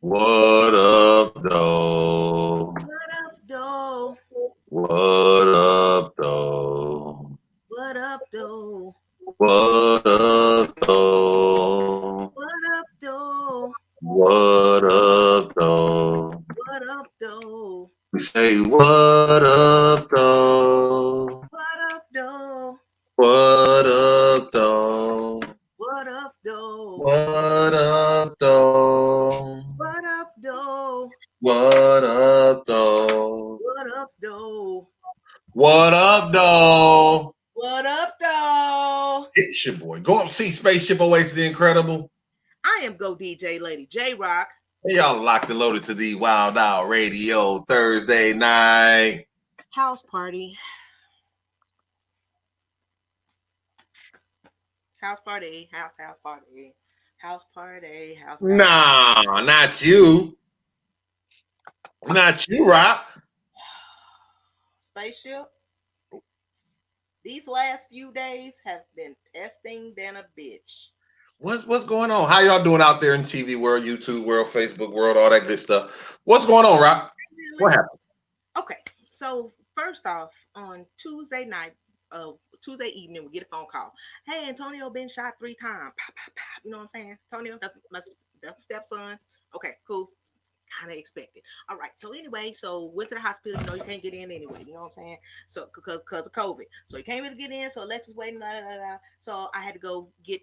What up, though? What up, though? What up, though? What up, though? What up, though? What up, though? What up, though? What up, though? We say, what up, though? What up, though? What up, though? What up, though? What up, though? What up, though? What up, though? What up, though? What up, though? What up, though? It's your boy. Go up, see Spaceship Oasis the Incredible. I am Go DJ Lady J Rock. Hey, y'all locked and loaded to the WildOut Radio Thursday night House party. House party. House party. House party. House party. Nah, not you. Not you, Rock. Spaceship. These last few days have been testing than a bitch. What's going on? How y'all doing out there in TV world, YouTube world, Facebook world, all that good stuff? What's going on, Rock? What happened? Okay, so first off, on Tuesday night, Tuesday evening, we get a phone call. Hey, Antonio been shot 3 times. Pop, pop, pop. You know what I'm saying? Antonio, that's my stepson. Okay, cool. Kind of expected. All right. So anyway, so went to the hospital. You know, you can't get in anyway. You know what I'm saying? So because of COVID, so he can't really get in. So Alexis waiting. Blah, blah, blah, blah. So I had to go get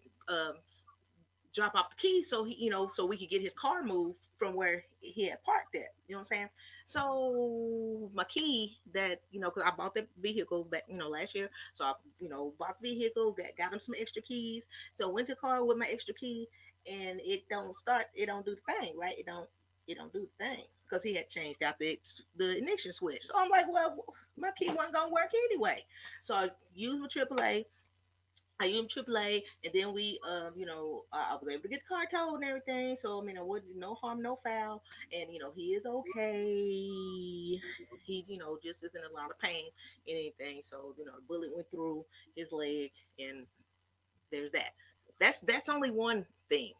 drop off the key so he, so we could get his car moved from where he had parked at. You know what I'm saying? So my key that, because I bought that vehicle back, last year. So I, bought the vehicle, got him some extra keys. So went to the car with my extra key and it don't start, it don't do the thing, right? It don't do the thing because he had changed out the ignition switch. So I'm like, well, my key wasn't gonna work anyway. So I used my AAA. I used AAA, and then we, I was able to get the car towed and everything. So I mean, I would no harm, no foul, and he is okay. He, just isn't in a lot of pain and anything. So the bullet went through his leg, and there's that. That's only one thing.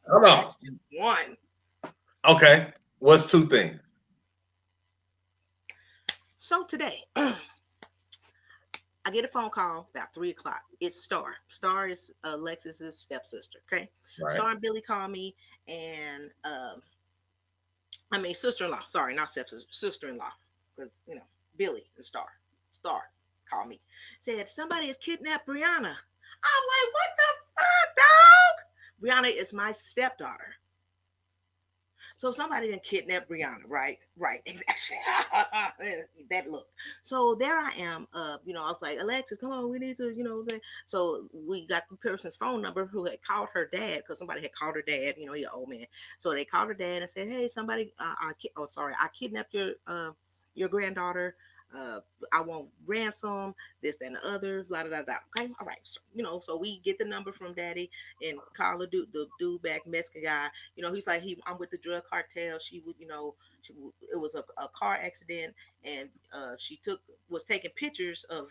Hold on. That's just one. Okay. What's 2 things? So today, I get a phone call about 3 o'clock. It's Star. Star is Alexis's stepsister. Okay, Right. Star and Billy call me, and sister-in-law. Sorry, not stepsister, sister-in-law, because Billy and Star. Star called me. Said somebody has kidnapped Brianna. I'm like, what the fuck, dog? Brianna is my stepdaughter. So somebody didn't kidnap Brianna, right? Right, exactly. That look. So there I am. I was like, Alexis, come on, we need to, So we got the person's phone number who had called her dad because somebody had called her dad. He's an old man. So they called her dad and said, hey, somebody, I kidnapped your granddaughter. I want ransom, this and the other, blah, blah, blah, blah. Okay, all right. So, so we get the number from daddy and call the dude back, Mexican guy. He's like, I'm with the drug cartel. She would, it was a car accident, and she was taking pictures of,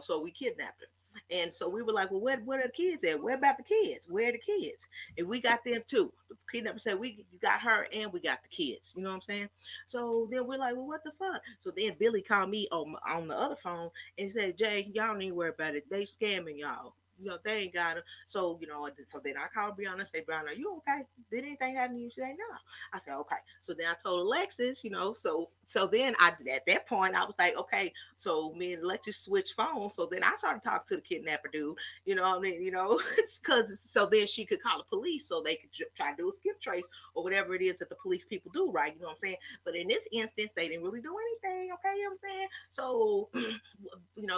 so we kidnapped her. And so we were like, well, where are the kids at? Where about the kids? Where are the kids? And we got them too. The kidnapper said, we got her and we got the kids. You know what I'm saying? So then we're like, well, what the fuck? So then Billy called me on the other phone and he said, Jay, y'all don't need to worry about it. They scamming y'all. They ain't got her. So, so then I called Brianna and said, Brianna, are you okay? Did anything happen to you? She said, no. I said, okay. So then I told Alexis, so then at that point I was like, okay, so me and Alexis switch phones. So then I started talking to the kidnapper dude, you know what I mean? Because so then she could call the police so they could try to do a skip trace or whatever it is that the police people do, right? You know what I'm saying? But in this instance, they didn't really do anything, okay? You know what I'm saying? So,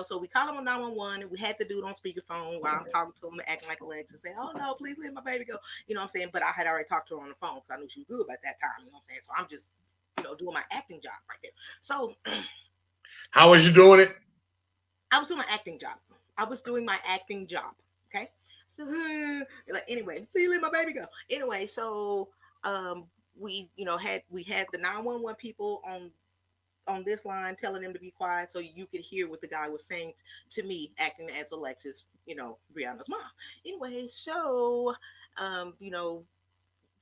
so we called him on 911 and we had the dude on speakerphone while I'm talking to him, acting like Alexis, saying, oh no, please let my baby go. You know what I'm saying? But I had already talked to her on the phone because I knew she was good at that time. You know what I'm saying? So I'm just, doing my acting job right there. So How was you doing it? I was doing my acting job. Okay. So like anyway, please let my baby go. Anyway, so we had the 911 people on this line telling them to be quiet so you could hear what the guy was saying to me acting as Alexis, Brianna's mom. Anyway, so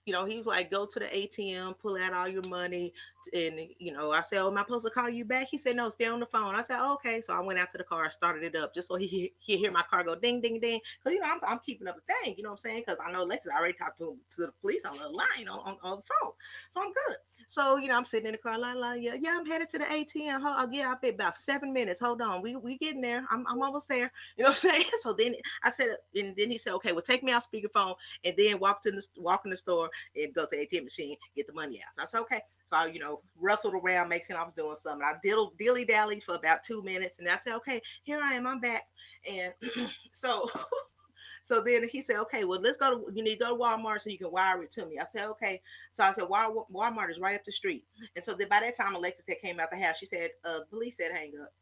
he was like, go to the ATM, pull out all your money. And, I said, oh, am I supposed to call you back? He said, no, stay on the phone. I said, oh, okay. So I went out to the car, started it up just so he hear my car go ding, ding, ding. Because, I'm keeping up the thing, you know what I'm saying? Because I know Lexus already talked to the police on the line on the phone. So I'm good. So, I'm sitting in the car, yeah, I'm headed to the ATM. I'll be about 7 minutes. Hold on. We getting there. I'm almost there. You know what I'm saying? So then I said, and then he said, okay, well, take me out speakerphone and then walk in the store and go to the ATM machine, get the money out. So I said, okay. So I, wrestled around, making I was doing something. I dilly-dally for about 2 minutes. And I said, okay, here I am. I'm back. And so... So then he said, okay, well, you need to go to Walmart so you can wire it to me. I said, okay. So I said, Walmart is right up the street. And so then by that time, Alexis had came out the house. She said, police said, hang up.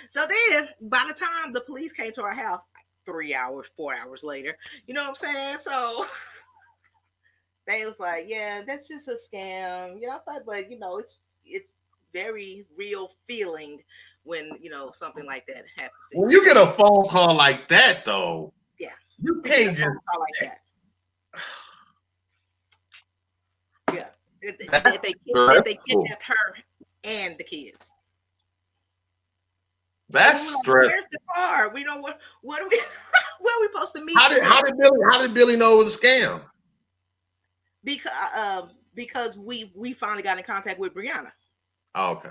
So then by the time the police came to our house, 3 hours, 4 hours later, you know what I'm saying? So they was like, yeah, that's just a scam. I was like, but it's very real feeling when something like that happens to you. When you get a phone call like that, though, yeah, you can't just call like that. Yeah, if they kidnapped her and the kids. That's stressful. Where's the car? We know what are we where are we supposed to meet? How did Billy know it was a scam? Because we finally got in contact with Brianna. Oh, okay.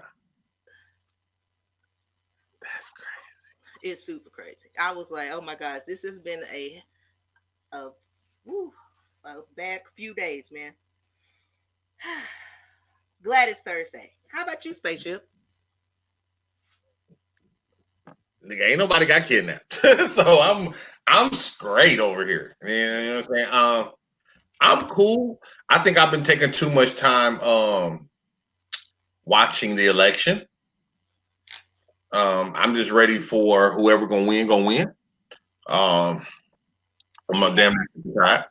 That's crazy. It's super crazy. I was like, oh my gosh, this has been a bad few days, man. Glad it's Thursday. How about you, Spaceship? Nigga, ain't nobody got kidnapped. So I'm straight over here. You know what I'm saying? I'm cool. I think I've been taking too much time watching the election. I'm just ready for whoever gonna win. I'm a damn right.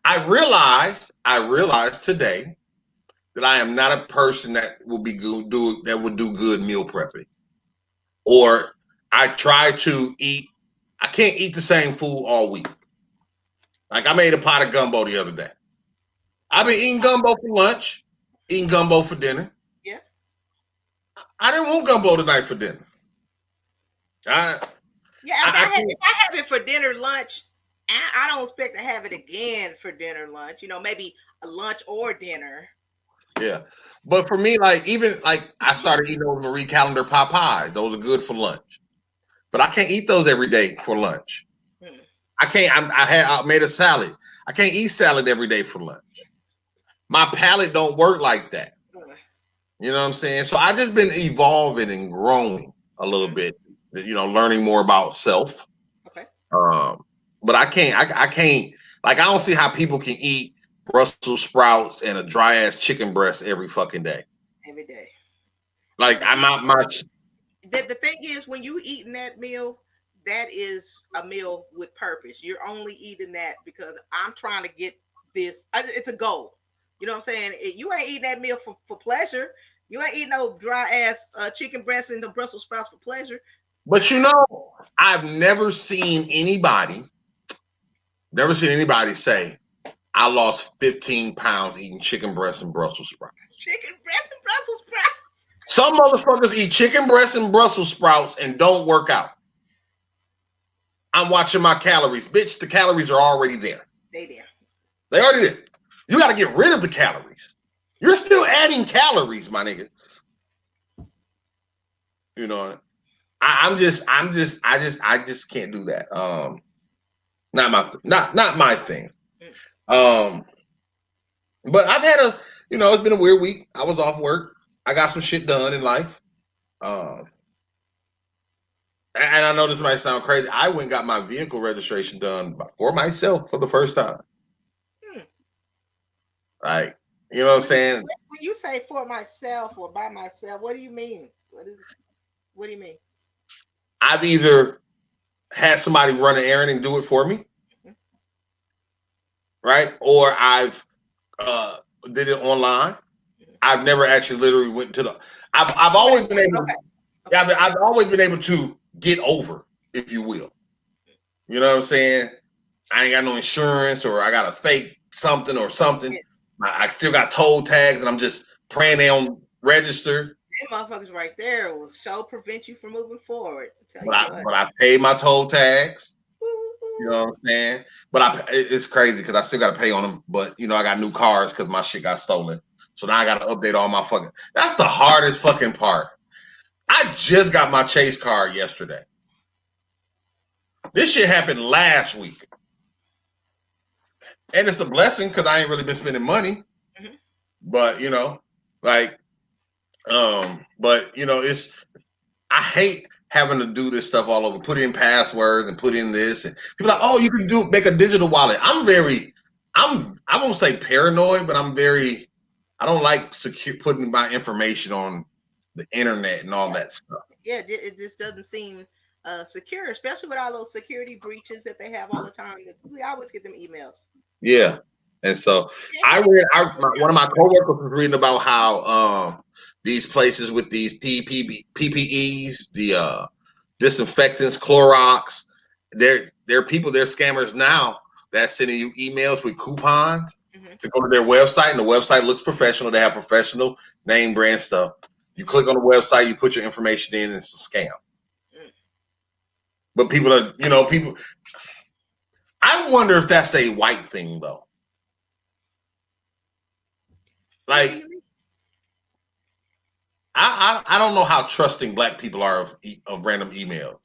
I realized today that I am not a person that will be good do good meal prepping. Or I try to eat. I can't eat the same food all week. Like I made a pot of gumbo the other day. I've been eating gumbo for lunch, eating gumbo for dinner. Yeah. I didn't want gumbo tonight for dinner. If I have it for dinner, lunch, I don't expect to have it again for dinner, lunch. Maybe a lunch or dinner. Yeah. But for me, I started eating those Marie Callender pot pies. Those are good for lunch. But I can't eat those every day for lunch. I can't. I made a salad. I can't eat salad every day for lunch. My palate don't work like that. You know what I'm saying? So I just been evolving and growing a little bit. Learning more about self. Okay. But I can't. I don't see how people can eat Brussels sprouts and a dry ass chicken breast every fucking day. Every day. Like I'm not much. The thing is, when you eating that meal, that is a meal with purpose. You're only eating that because I'm trying to get this. It's a goal. You know what I'm saying? You ain't eating that meal for pleasure. You ain't eating no dry ass chicken breast and the Brussels sprouts for pleasure. But I've never seen anybody say, I lost 15 pounds eating chicken breast and Brussels sprouts. Chicken breast and Brussels sprouts. Some motherfuckers eat chicken breast and Brussels sprouts and don't work out. I'm watching my calories. Bitch, the calories are already there. They already there. You got to get rid of the calories. You're still adding calories, my nigga. I just can't do that. Not my thing. But I've had it's been a weird week. I was off work. I got some shit done in life. And I know this might sound crazy. I went and got my vehicle registration done for myself for the first time. Like, you know what I'm saying? When you say for myself or by myself, what do you mean? What do you mean? I've either had somebody run an errand and do it for me, right? Or I've did it online. I've never actually literally went to the. I've always been able. Okay. I've always been able to get over if you will. You know what I'm saying? I ain't got no insurance, or I got a fake something or something. Yeah. I still got toll tags, and I'm just praying they don't register. Them motherfuckers right there will prevent you from moving forward. But I paid my toll tags. You know what I'm saying? But it's crazy because I still got to pay on them. But, you know, I got new cars because my shit got stolen. So now I got to update all my fucking... That's the hardest fucking part. I just got my Chase card yesterday. This shit happened last week. And it's a blessing because I ain't really been spending money. Mm-hmm. But, you know, like... but, you know, I hate having to do this stuff all over, put in passwords and put in this, and people are like, oh, you can make a digital wallet. I won't say paranoid, but I don't like putting my information on the internet and all that stuff. Yeah, it just doesn't seem secure, especially with all those security breaches that they have all the time. We always get them emails. Yeah. And so one of my coworkers was reading about how these places with these PPEs, the disinfectants, Clorox, they're scammers now that's sending you emails with coupons to go to their website, and the website looks professional. They have professional name brand stuff. You click on the website, you put your information in, and it's a scam. But people are, you know, I wonder if that's a white thing though. Like, I don't know how trusting black people are of random emails.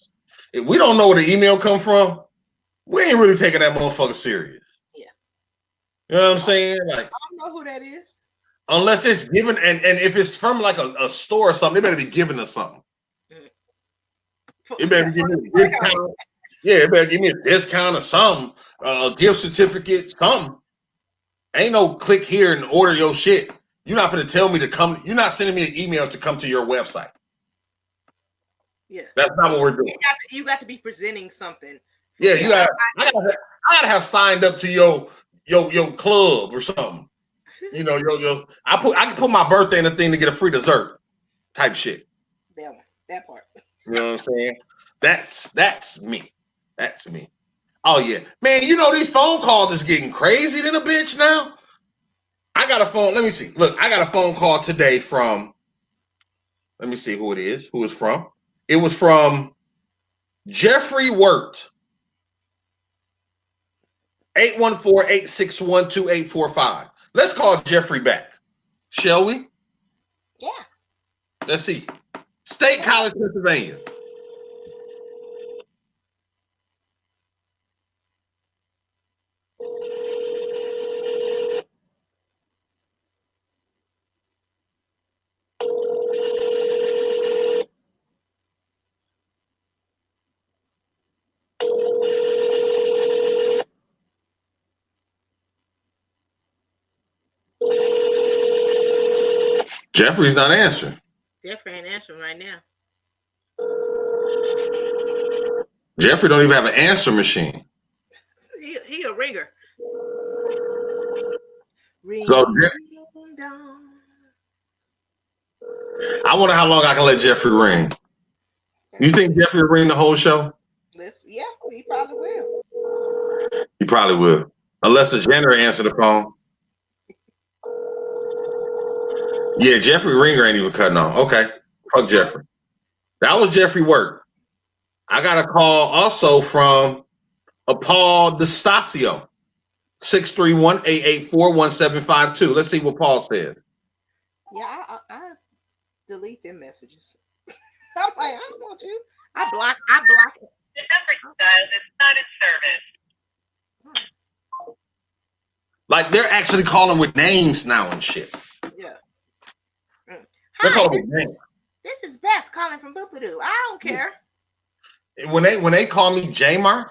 If we don't know where the email come from, we ain't really taking that motherfucker serious. Yeah. You know what I'm saying? Like, I don't know who that is. Unless it's given, and if it's from like a store or something, they better be giving us something. It better give me a discount. Yeah, it better give me a discount or something, a gift certificate, something. Ain't no click here and order your shit. You're not going to tell me to come. You're not sending me an email to come to your website. Yeah, that's not what we're doing. You got to be presenting something. Yeah, I gotta have signed up to your club or something. You know, I can put my birthday in a thing to get a free dessert, type shit. That part. You know what I'm saying? That's me. That's me. Oh yeah, man. You know these phone calls is getting crazy than a bitch now. I got a phone. Let me see. Look, I got a phone call today from. Let me see who it is. Who it's from? It was from Jeffrey Wirt. 814-861-2845. Let's call Jeffrey back. Shall we? Yeah. Let's see. State College, Pennsylvania. Jeffrey's not answering. Jeffrey ain't answering right now. Jeffrey don't even have an answer machine. He a ringer. Ring, so ring down. I wonder how long I can let Jeffrey ring. You think Jeffrey will ring the whole show? Yeah, he probably will. He probably will. Unless the janitor answer the phone. Yeah, Jeffrey Ringer ain't even cutting on. Okay. Fuck Jeffrey. That was Jeffrey Wirt. I got a call also from Paul DeStasio. 631-884-1752. Let's see what Paul said. Yeah, I delete them messages. I'm like, I don't want you. I block it. The number you dialed is not in service. Like they're actually calling with names now and shit. Yeah. Hi, this is Beth calling from Boopadoo. I don't care. When they call me Jamar,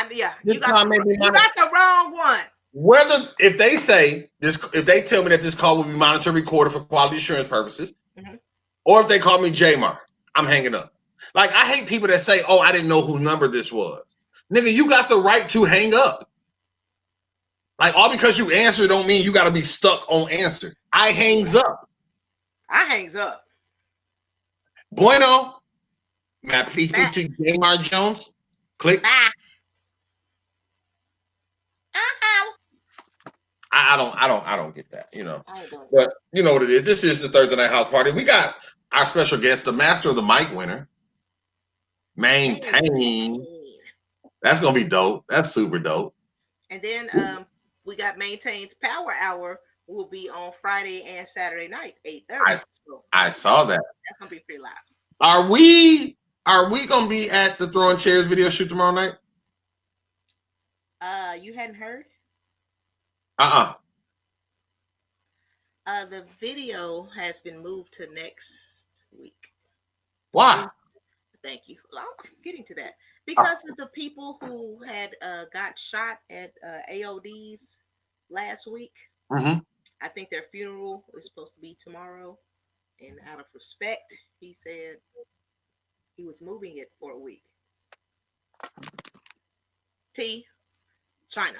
you got the wrong one. Whether if they say this, if they tell me that this call will be monitored, recorded for quality assurance purposes, or if they call me Jamar, I'm hanging up. Like I hate people that say, "Oh, I didn't know whose number this was." Nigga, you got the right to hang up. Like all because you answer don't mean you got to be stuck on answer. I hangs up. I hangs up. Bueno. May I please speak to Jamar Jones? Click. Bye. I don't get that, you know. But you know what it is. This is the Thursday Night House Party. We got our special guest, the master of the mic winner, MAINTAINE. That's gonna be dope. That's super dope. And then we got Maintaine's Power Hour will be on Friday and Saturday night, 8:30. I saw that. That's gonna be pretty loud. Are we gonna be at the Throwing Chairs video shoot tomorrow night? You hadn't heard? The video has been moved to next week. Why? Thank you. Well, I'm getting to that. Because of the people who had got shot at AOD's last week. Mm-hmm. I think their funeral is supposed to be tomorrow. And out of respect, he said he was moving it for a week. China.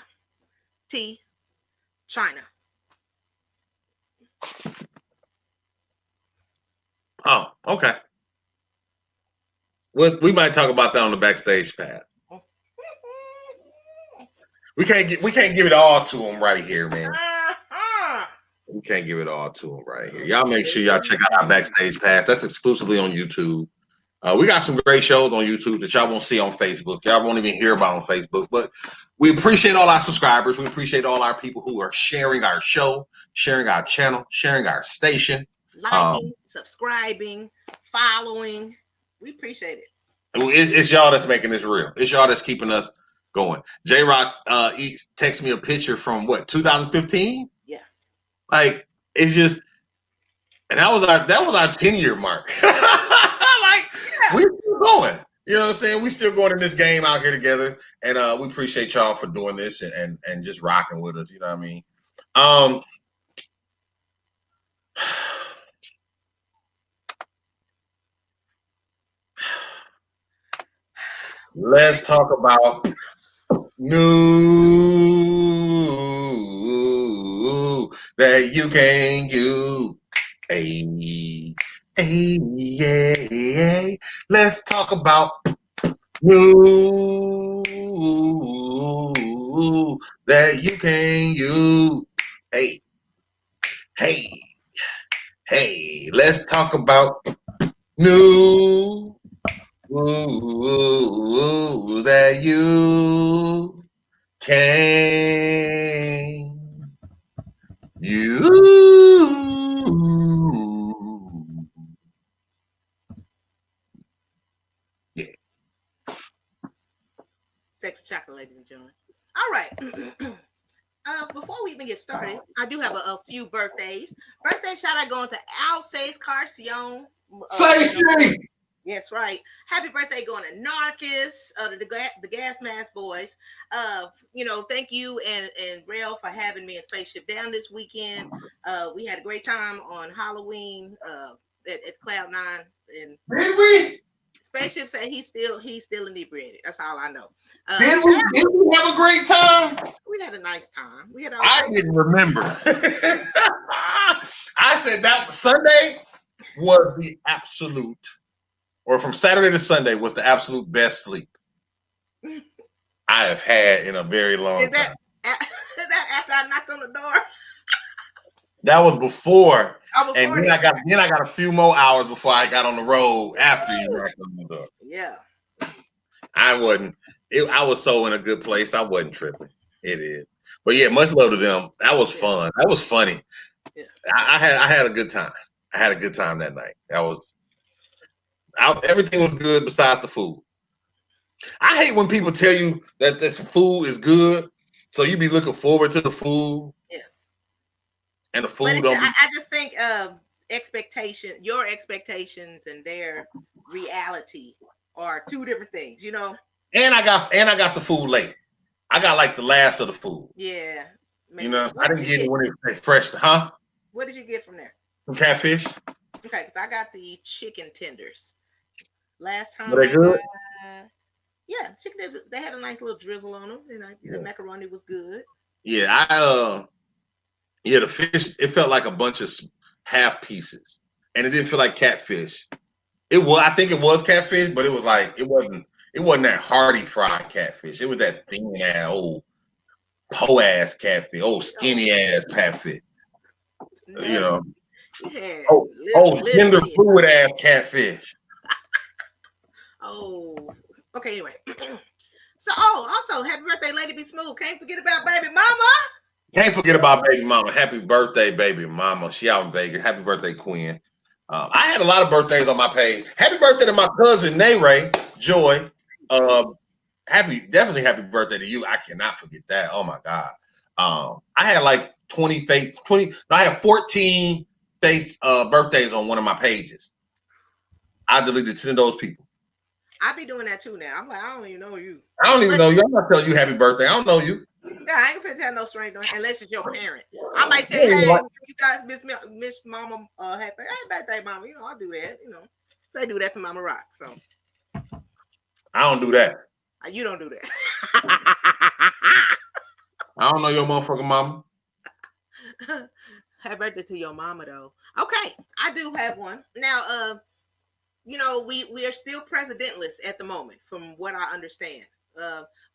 Oh, okay. Well, we might talk about that on the backstage pass. We can't give it all to him right here, man. We can't give it all to him right here. Y'all make sure y'all check out our backstage pass. That's exclusively on YouTube. We got some great shows on YouTube that y'all won't see on Facebook. Y'all won't even hear about on Facebook. But we appreciate all our subscribers. We appreciate all our people who are sharing our show, sharing our channel, sharing our station. Liking, subscribing, following. We appreciate it. It's y'all that's making this real. It's y'all that's keeping us going. J-Rock texted me a picture from 2015? Yeah. Like, it's just, and that was our 10-year mark. We still going. You know what I'm saying? We still going in this game out here together. And we appreciate y'all for doing this and just rocking with us. You know what I mean? Let's talk about new that you can use. Hey. Let's talk about new that you can use. Hey. Let's talk about new that you can use. Yeah. Sex chocolate, ladies and gentlemen. All right. Before we even get started, I do have a few birthdays. Birthday shout out going to Alsace Carcion. Yes, right. Happy birthday going to Narcus, the Gas Mask Boys. Thank you and Rail for having me in Spaceship Down this weekend. We had a great time on Halloween at Cloud9. And did we? Spaceship said he's still inebriated. That's all I know. Did we have a great time? We had a nice time. I didn't remember. I said that Sunday was the absolute, or from Saturday to Sunday was the absolute best sleep I have had in a very long time. Is that after I knocked on the door? That was before. And then I got a few more hours before I got on the road after you knocked on the door. Yeah. I was so in a good place. I wasn't tripping. It is. But yeah, much love to them. That was fun. That was funny. Yeah. I had a good time. I had a good time that night. Everything was good besides the food. I hate when people tell you that this food is good, so you be looking forward to the food. Yeah. And the food I just think your expectations and their reality are two different things, you know. And I got the food late. I got like the last of the food. Yeah. You know, I didn't get it when it was fresh, huh? What did you get from there? Some catfish. Okay, because I got the chicken tenders. Last time. Were they good? Yeah, chicken tenders, they had a nice little drizzle on them. The macaroni was good. Yeah, the fish, it felt like a bunch of half pieces. And it didn't feel like catfish. It was. I think it was catfish, but it was like it wasn't that hearty fried catfish. It was that thin ass old po ass catfish, old skinny ass catfish. You know. Yeah, Tender fluid ass catfish. Oh, okay. Anyway, so also happy birthday, Lady Be Smooth. Can't forget about baby mama. Can't forget about baby mama. Happy birthday, baby mama. She out in Vegas. Happy birthday, Queen. I had a lot of birthdays on my page. Happy birthday to my cousin Nay Joy. Definitely happy birthday to you. I cannot forget that. Oh my God. I had like 20. I had 14 birthdays on one of my pages. I deleted 10 of those people. I be doing that too now. I'm like, I don't even know you. I don't even know you. I'm not telling you happy birthday. I don't know you. Yeah, I ain't gonna tell no stranger unless it's your parent. I might tell you, hey, you guys miss mama happy birthday, mama. You know, I'll do that. You know, they do that to Mama Rock. So I don't do that. You don't do that. I don't know your motherfucking mama. Happy birthday to your mama, though. Okay, I do have one. Now, you know, we are still presidentless at the moment, from what I understand.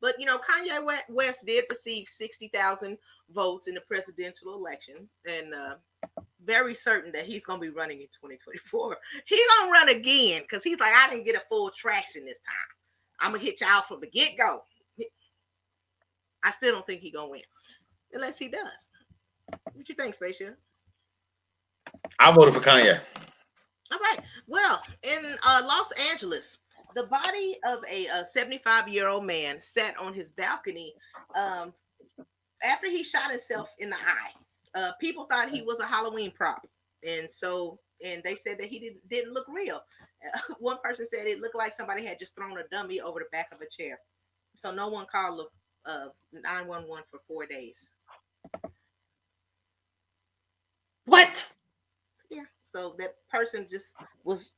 But you know, Kanye West did receive 60,000 votes in the presidential election, and very certain that he's gonna be running in 2024. He's gonna run again because he's like, I didn't get a full traction this time. I'm gonna hit y'all from the get-go. I still don't think he's gonna win unless he does. What you think, Spaceship? I voted for Kanye. All right. Well, in Los Angeles, the body of a 75-year-old man sat on his balcony after he shot himself in the eye. People thought he was a Halloween prop, and they said that he didn't look real. One person said it looked like somebody had just thrown a dummy over the back of a chair. So no one called 911 for 4 days. What? Yeah. So that person just was,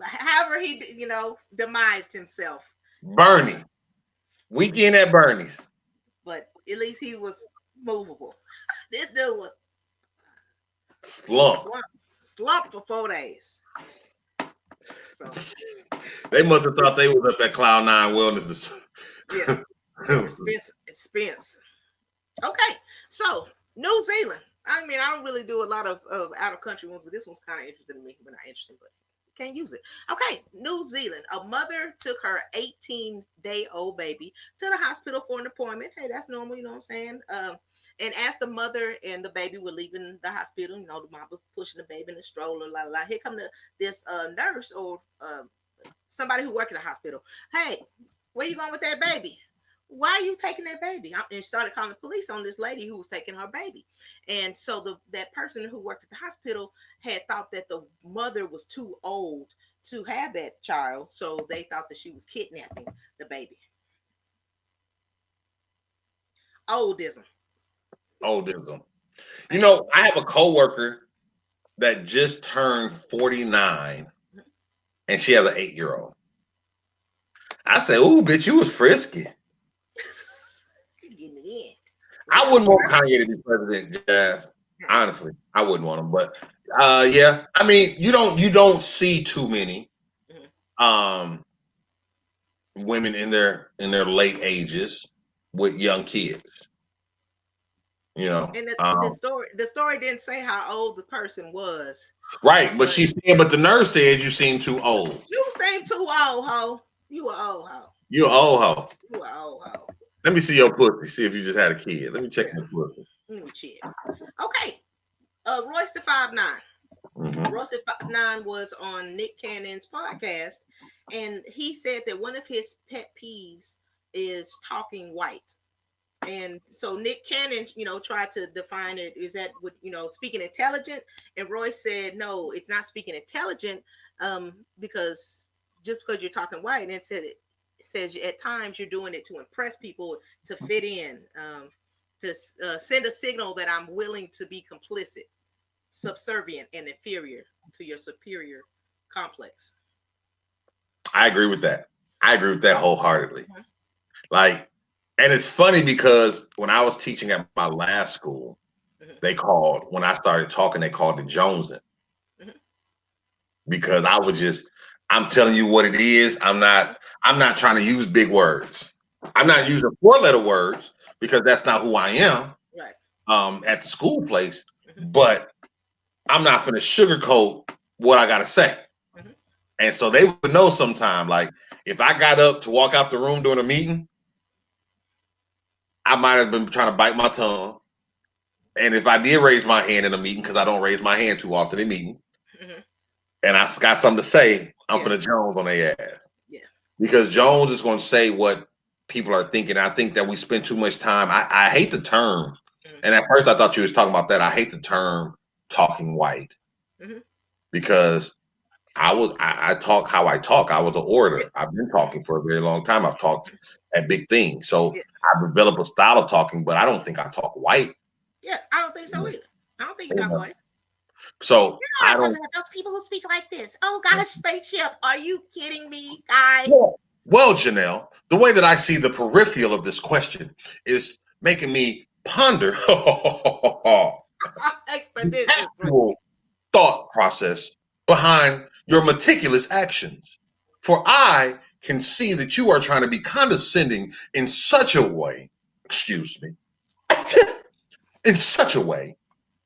however he, you know, demised himself. Bernie. Weekend at Bernie's. But at least he was movable. This dude was slump for 4 days. So they must have thought they was up at Cloud 9 Wellness. Yeah. Expense. Okay. So New Zealand. I mean, I don't really do a lot of out of country ones, but this one's kind of interesting to me, but not interesting, but can't use it. Okay, New Zealand. A mother took her 18-day-old baby to the hospital for an appointment. Hey, that's normal, you know what I'm saying? And as the mother and the baby were leaving the hospital, you know, the mom was pushing the baby in the stroller, Here come this nurse or somebody who worked in the hospital. Hey, where you going with that baby? Why are you taking that baby? And started calling the police on this lady who was taking her baby. And so that person who worked at the hospital had thought that the mother was too old to have that child. So they thought that she was kidnapping the baby. Oldism. You know, I have a coworker that just turned 49 and she has an 8-year-old. I say, ooh, bitch, you was frisky. I wouldn't want Kanye to be president, Jazz. Honestly, I wouldn't want him. But yeah, I mean, you don't see too many women in their late ages with young kids. You know, and the story didn't say how old the person was. Right, but she said, but the nurse said you seem too old. You seem too old, ho. You an old ho. You an old ho. You an old ho. Let me see your pussy. See if you just had a kid. Let me check your pussy. Let me check. Okay. Royce the 5'9". Mm-hmm. Royce the 5'9" was on Nick Cannon's podcast, and he said that one of his pet peeves is talking white. And so Nick Cannon, you know, tried to define it. Is that what, you know, speaking intelligent? And Royce said, no, it's not speaking intelligent, because just because you're talking white, and it says at times you're doing it to impress people, to fit in, to send a signal that I'm willing to be complicit, subservient, and inferior to your superior complex. I agree with that. I agree with that wholeheartedly. Mm-hmm. Like, and it's funny because when I was teaching at my last school, mm-hmm. when I started talking, they called it Jonesing. Mm-hmm. because I'm telling you what it is. I'm not trying to use big words. I'm not using 4-letter words because that's not who I am. Right. At the school place, but I'm not going to sugarcoat what I got to say. And so they would know sometime, like if I got up to walk out the room during a meeting, I might have been trying to bite my tongue. And if I did raise my hand in a meeting, because I don't raise my hand too often in meetings, and I got something to say, I'm finna Jones on their ass. Yeah. Because Jones is going to say what people are thinking. I think that we spend too much time. I hate the term. And at first I thought you was talking about that. I hate the term talking white. Because I talk how I talk. I was an orator. I've been talking for a very long time. I've talked at big things. So I've developed a style of talking, but I don't think I talk white. Yeah, I don't think so either. I don't think you talk white. So I don't know those people who speak like this. Oh, got a spaceship. Are you kidding me, guy? Well, Janelle, the way that I see the peripheral of this question is making me ponder expedition thought process behind your meticulous actions. For I can see that you are trying to be condescending in such a way, in such a way,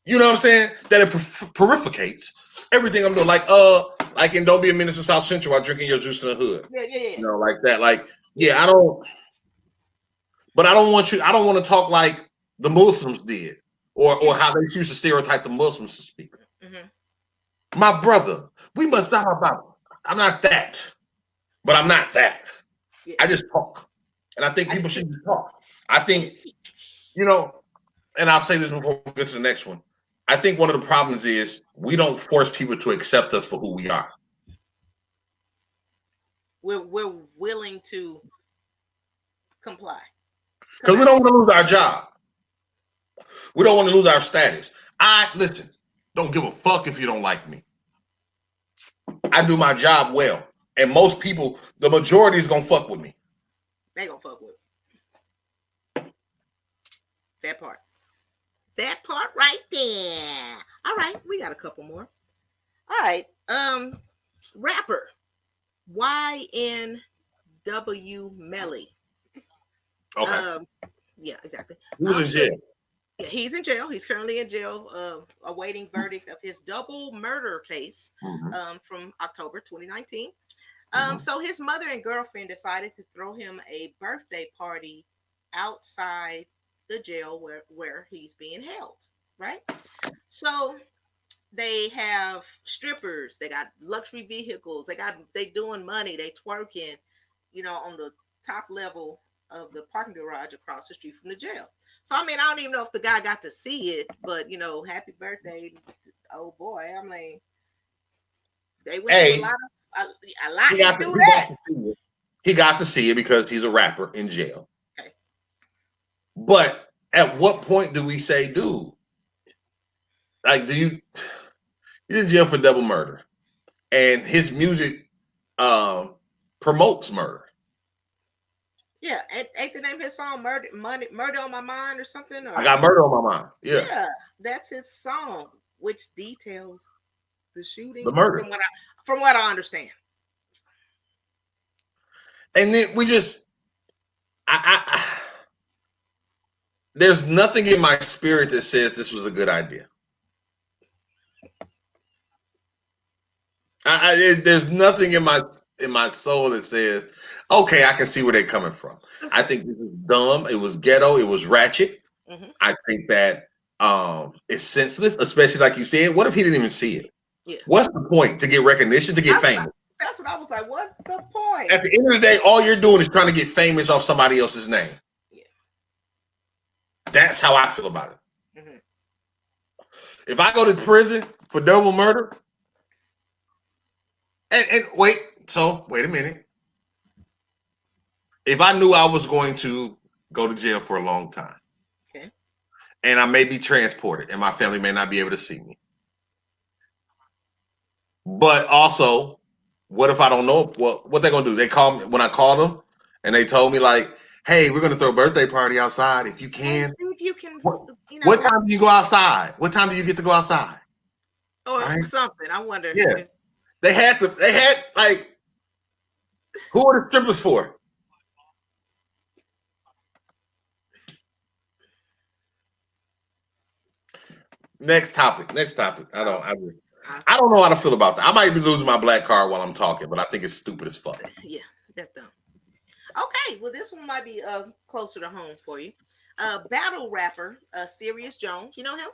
you know what I'm saying, that it purificates everything I'm doing. Like in Don't Be a Menace to South Central while drinking your juice in the hood. Yeah. You know, like that. Like, I don't want to talk like the Muslims did or how they used to stereotype the Muslims to speak. My brother, we must not about. I'm not that, but I'm not that. Yeah. I just talk. And I think people should just talk. I think, and I'll say this before we get to the next one. I think one of the problems is we don't force people to accept us for who we are. We're willing to comply. Because we don't want to lose our job. We don't want to lose our status. Listen, don't give a fuck if you don't like me. I do my job well. And most people, the majority is going to fuck with me. They going to fuck with me. That part. That part right there. All right, we got a couple more. All right. Rapper. YNW Melly. Okay. Yeah, exactly. Who's in jail? Yeah, he's in jail. He's currently in jail, awaiting verdict of his double murder case from October 2019. So his mother and girlfriend decided to throw him a birthday party outside the jail where he's being held, right? So they have strippers, they got luxury vehicles, they doing money, they twerking, on the top level of the parking garage across the street from the jail. So I mean, I don't even know if the guy got to see it, but happy birthday, oh boy. I mean, they went through a lot to do that. He got to see it because he's a rapper in jail. Okay. But at what point do we say, dude, like, he's in jail for double murder, and his music promotes murder. Yeah, ain't the name of his song "Murder on My Mind" or something? Or, I got murder on my mind. Yeah, that's his song, which details the shooting, the murder, from what I understand. And then we just, there's nothing in my spirit that says this was a good idea. There's nothing in my soul that says, okay, I can see where they're coming from. I think this is dumb. It was ghetto. It was ratchet. I think that it's senseless, especially like you said. What if he didn't even see it? Yeah. What's the point? To get recognition, to get famous? That's what I was like. What's the point? At the end of the day, all you're doing is trying to get famous off somebody else's name. Yeah. That's how I feel about it. If I go to prison for double murder, and wait a minute. If I knew I was going to go to jail for a long time, okay, and I may be transported, and my family may not be able to see me, but also, what if I don't know what they're gonna do? They call me when I called them, and they told me like, "Hey, we're gonna throw a birthday party outside. If you can, what time do you go outside? What time do you get to go outside? Or something. I wonder. Yeah. They had like, who are the strippers for? Next topic. I don't know how to feel about that. I might be losing my black card while I'm talking, but I think it's stupid as fuck. Yeah, that's dumb. Okay, well, this one might be closer to home for you. Battle rapper Serious Jones, you know him?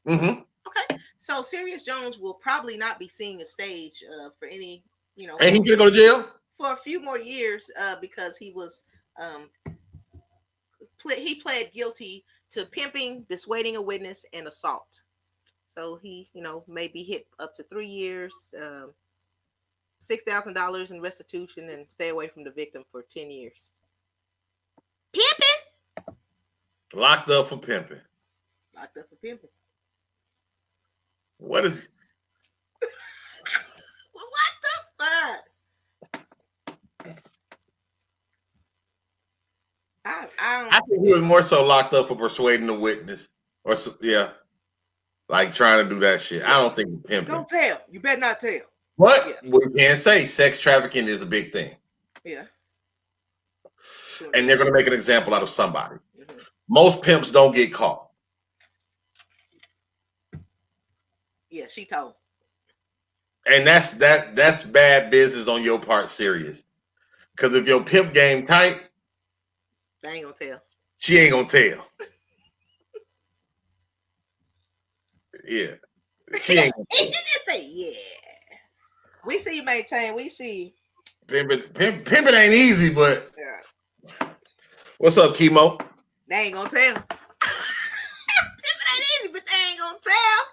Mm-hmm. Okay, so Serious Jones will probably not be seeing a stage for any, And he's gonna go to jail for a few more years because he was he pled guilty to pimping, dissuading a witness, and assault. So he, may be hit up to 3 years, $6,000 in restitution, and stay away from the victim for 10 years. Pimping. Locked up for pimping. What is? What the fuck? I think he was more so locked up for persuading the witness, or like trying to do that shit. I don't think pimping. Don't tell. You better not tell. What we can't say, sex trafficking is a big thing. Yeah. And they're gonna make an example out of somebody. Mm-hmm. Most pimps don't get caught. Yeah, she told. And that's bad business on your part, Serious. Because if your pimp game tight, they ain't gonna tell. She ain't gonna tell. Yeah. She ain't gonna tell. You just say, yeah. We see you, Maintain. We see you. Pimping ain't easy, but yeah. What's up, Chemo? They ain't gonna tell. Pimping ain't easy, but they ain't gonna tell.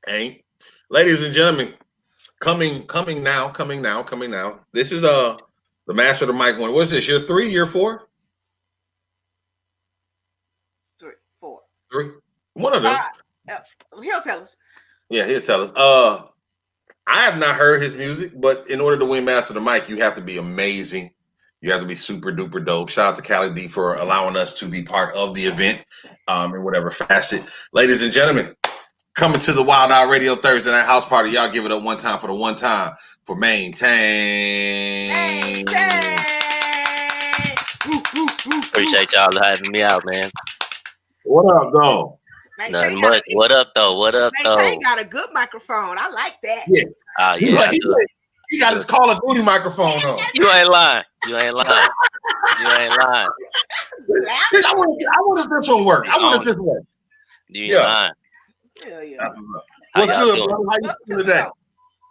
Ain't. Ladies and gentlemen, coming now. This is the Master of the Mic one. What's this? Year 3, year 4? 3, 4. 3. One of them. He'll tell us. Yeah, he'll tell us. I have not heard his music, but in order to win Master of the Mic, you have to be amazing. You have to be super duper dope. Shout out to Cali D for allowing us to be part of the event in whatever facet. Ladies and gentlemen, coming to the WildOut Radio Thursday Night House Party. Y'all give it up one time for Maintain. Appreciate y'all having me out, man. What up, though? Nothing much. What up, though? Maintain got a good microphone. I like that. Yeah. Yeah. He got his Call of Duty microphone on. You ain't lying. I wonder if this one work. I wonder if this work. You ain't lying. Yeah. What's good, brother? How you feeling today?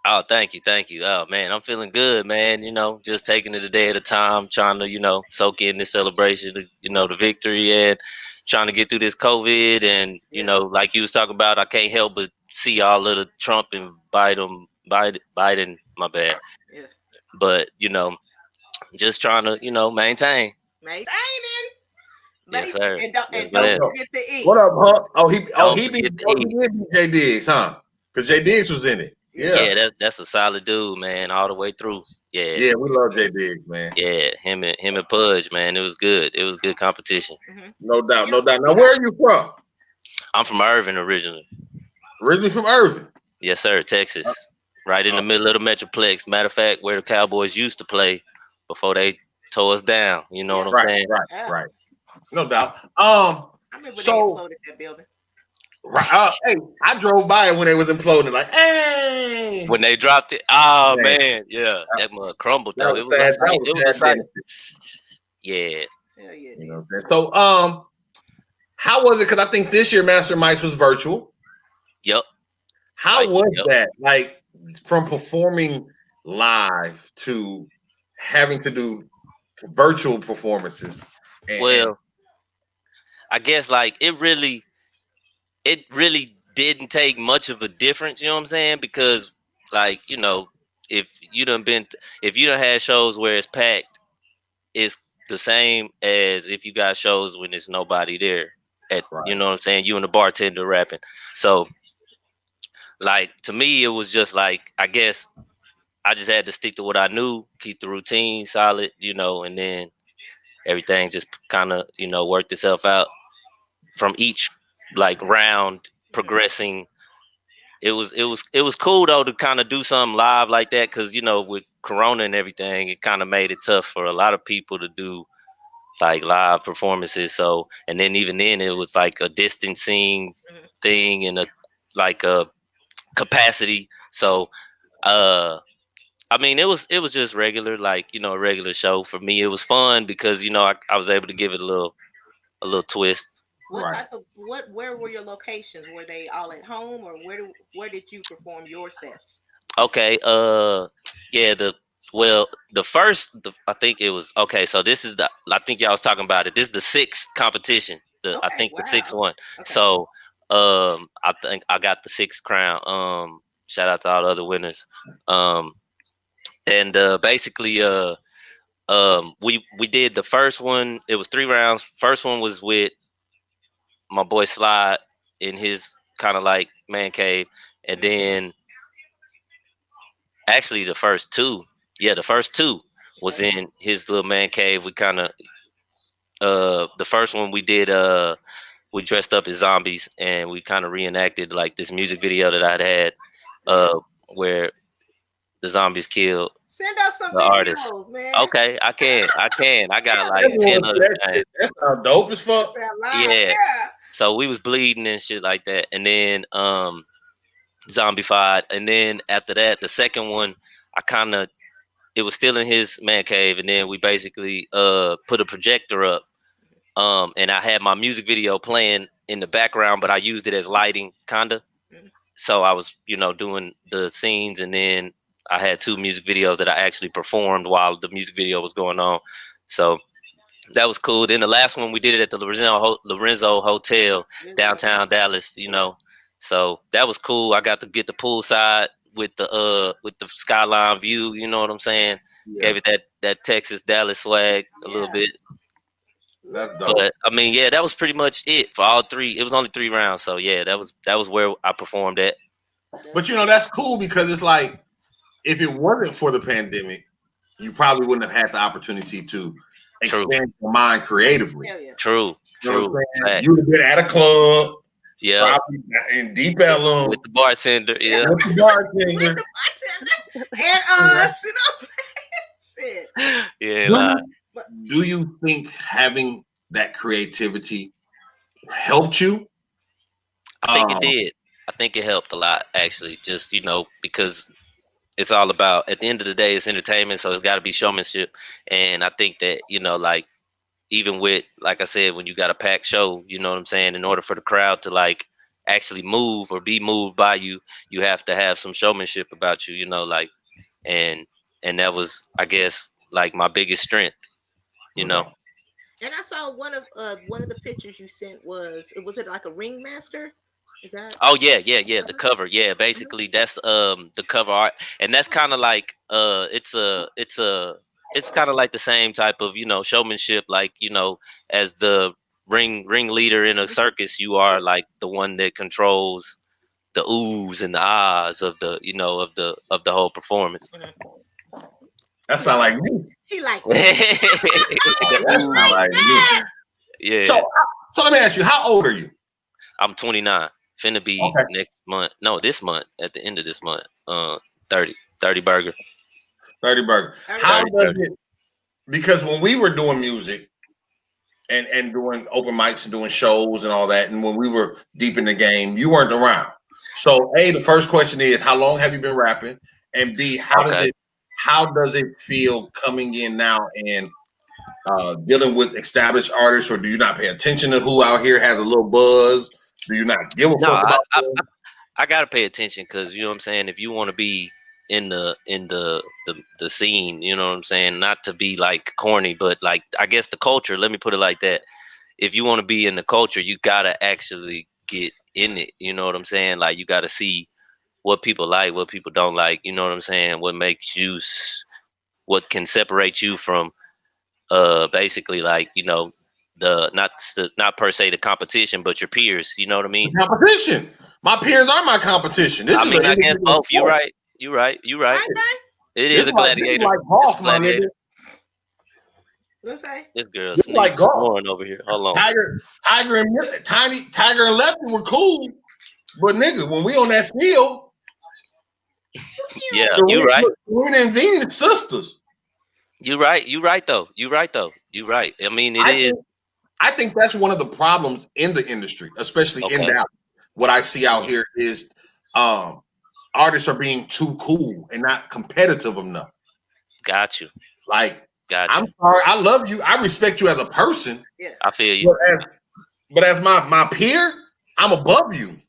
Oh, thank you. Oh, man, I'm feeling good, man. Just taking it a day at a time, trying to, soak in this celebration, the victory, and trying to get through this COVID. And, like you was talking about, I can't help but see all of the Trump and Biden, my bad. Yeah. But, just trying to, maintain. Maintaining. Yes, sir. And don't forget to eat. What up, huh? He beat J Diggs, huh? Because J Diggs was in it. Yeah, that's a solid dude, man, all the way through. Yeah, we love J Diggs, man. Yeah, him and Pudge, man. It was good. It was good competition. Mm-hmm. No doubt. Now, where are you from? I'm from Irving originally. Originally from Irving? Yes, sir, Texas. Right in the middle of the Metroplex. Matter of fact, where the Cowboys used to play before they tore us down. You know what I'm saying? Right. No doubt. I remember they imploded that building. Right. Hey, I drove by it when they was imploding. Like, hey. When they dropped it. Oh, man. Yeah. That mug crumbled, though. It was exciting. Yeah. You know what I'm saying? So, how was it? Because I think this year Master Mics was virtual. Yep. How was that? Like, from performing live to having to do virtual performances? Well, I guess like it really didn't take much of a difference, you know what I'm saying? Because like, if you done had shows where it's packed, it's the same as if you got shows when there's nobody there you know what I'm saying? You and the bartender rapping. So like to me, it was just like, I guess I just had to stick to what I knew, keep the routine solid, and then everything just kind of, worked itself out from each like round progressing it was cool though to kind of do something live like that, because you know with Corona and everything, it kind of made it tough for a lot of people to do like live performances. So, and then even then it was like a distancing thing and a capacity. So I mean it was just regular, like, you know, a regular show. For me it was fun because, you know, I was able to give it a little twist. Where were your locations? Were they all at home, or where did you perform your sets? Okay, yeah, I think it was, okay, so this is I think y'all was talking about it. This is the 6th competition. I think the 6th one. Okay. So I think I got the 6th crown. Shout out to all the other winners. And basically we did the first one. It was 3 rounds. First one was with my boy Slide in his kind of like man cave, and then actually the first two was in his little man cave. We kind of the first one we did we dressed up as zombies and we kind of reenacted like this music video that I'd had where the zombies killed. Send us some the videos, artist. Man. Okay, I can. I got like 10 other things. That's how dope as fuck. Yeah. So we was bleeding and shit like that, and then zombified, and then after that, the second one, it was still in his man cave, and then we basically put a projector up, and I had my music video playing in the background, but I used it as lighting, kinda. So I was, you know, doing the scenes, and then I had 2 music videos that I actually performed while the music video was going on. So that was cool. Then the last one we did it at the Lorenzo Hotel, downtown Dallas, you know. So that was cool. I got to get the poolside with the skyline view, you know what I'm saying? Yeah. Gave it that Texas Dallas swag a little bit. That's dope. But I mean, yeah, that was pretty much it for all 3. It was only 3 rounds. So yeah, that was where I performed at. But you know, that's cool because it's like, if it wasn't for the pandemic, you probably wouldn't have had the opportunity to expand your mind creatively. Yeah. True. You know what I'm saying? You would have been at a club, probably in Deep Ellum with the bartender, yeah. With the bartender. And us, you know what I'm saying? Yeah. Do you think having that creativity helped you? I think it did. I think it helped a lot, actually. Just, you know, because it's all about, at the end of the day, it's entertainment, so it's got to be showmanship. And I think that, you know, like, even with, like I said, when you got a packed show, you know what I'm saying, in order for the crowd to, like, actually move or be moved by you, you have to have some showmanship about you, you know, like, and that was, I guess, like, my biggest strength, you know. And I saw one of the pictures you sent was it like a ringmaster? Is that? Oh yeah. The cover, yeah. Basically, that's the cover art, and that's kind of like it's kind of like the same type of, you know, showmanship. Like, you know, as the ring leader in a circus, you are like the one that controls the oohs and the ahs of the, you know, of the whole performance. That sound like me. He like that sound like me. Yeah. So let me ask you, how old are you? I'm 29. Finna be next month. No, this month. At the end of this month. 30 burger. 30 burger. How does it? Because when we were doing music and doing open mics and doing shows and all that, and when we were deep in the game, you weren't around. So A, the first question is, how long have you been rapping? And B, how does it feel coming in now and dealing with established artists, or do you not pay attention to who out here has a little buzz? Do you not give a fuck about them? I gotta pay attention because, you know what I'm saying, if you want to be in the scene, you know what I'm saying, not to be like corny, but like, I guess the culture, let me put it like that. If you want to be in the culture, you gotta actually get in it, you know what I'm saying? Like, you gotta see what people like, what people don't like, you know what I'm saying? What can separate you from basically, like, you know, not per se the competition, but your peers, you know what I mean? The competition. My peers are my competition. I guess both. You're right. It is a gladiator. It's a gladiator. What's that? This girl snoring over here. Hold on. Tiger and Lefty were cool, But nigga, when we on that field, Yeah, you right. Serena and Venus sisters. You right. You right though. You right. I mean, I think that's one of the problems in the industry, especially in Dallas. What I see out here is artists are being too cool and not competitive enough. Got you. Like, I'm sorry, I love you. I respect you as a person. Yeah, I feel you. But as my peer, I'm above you.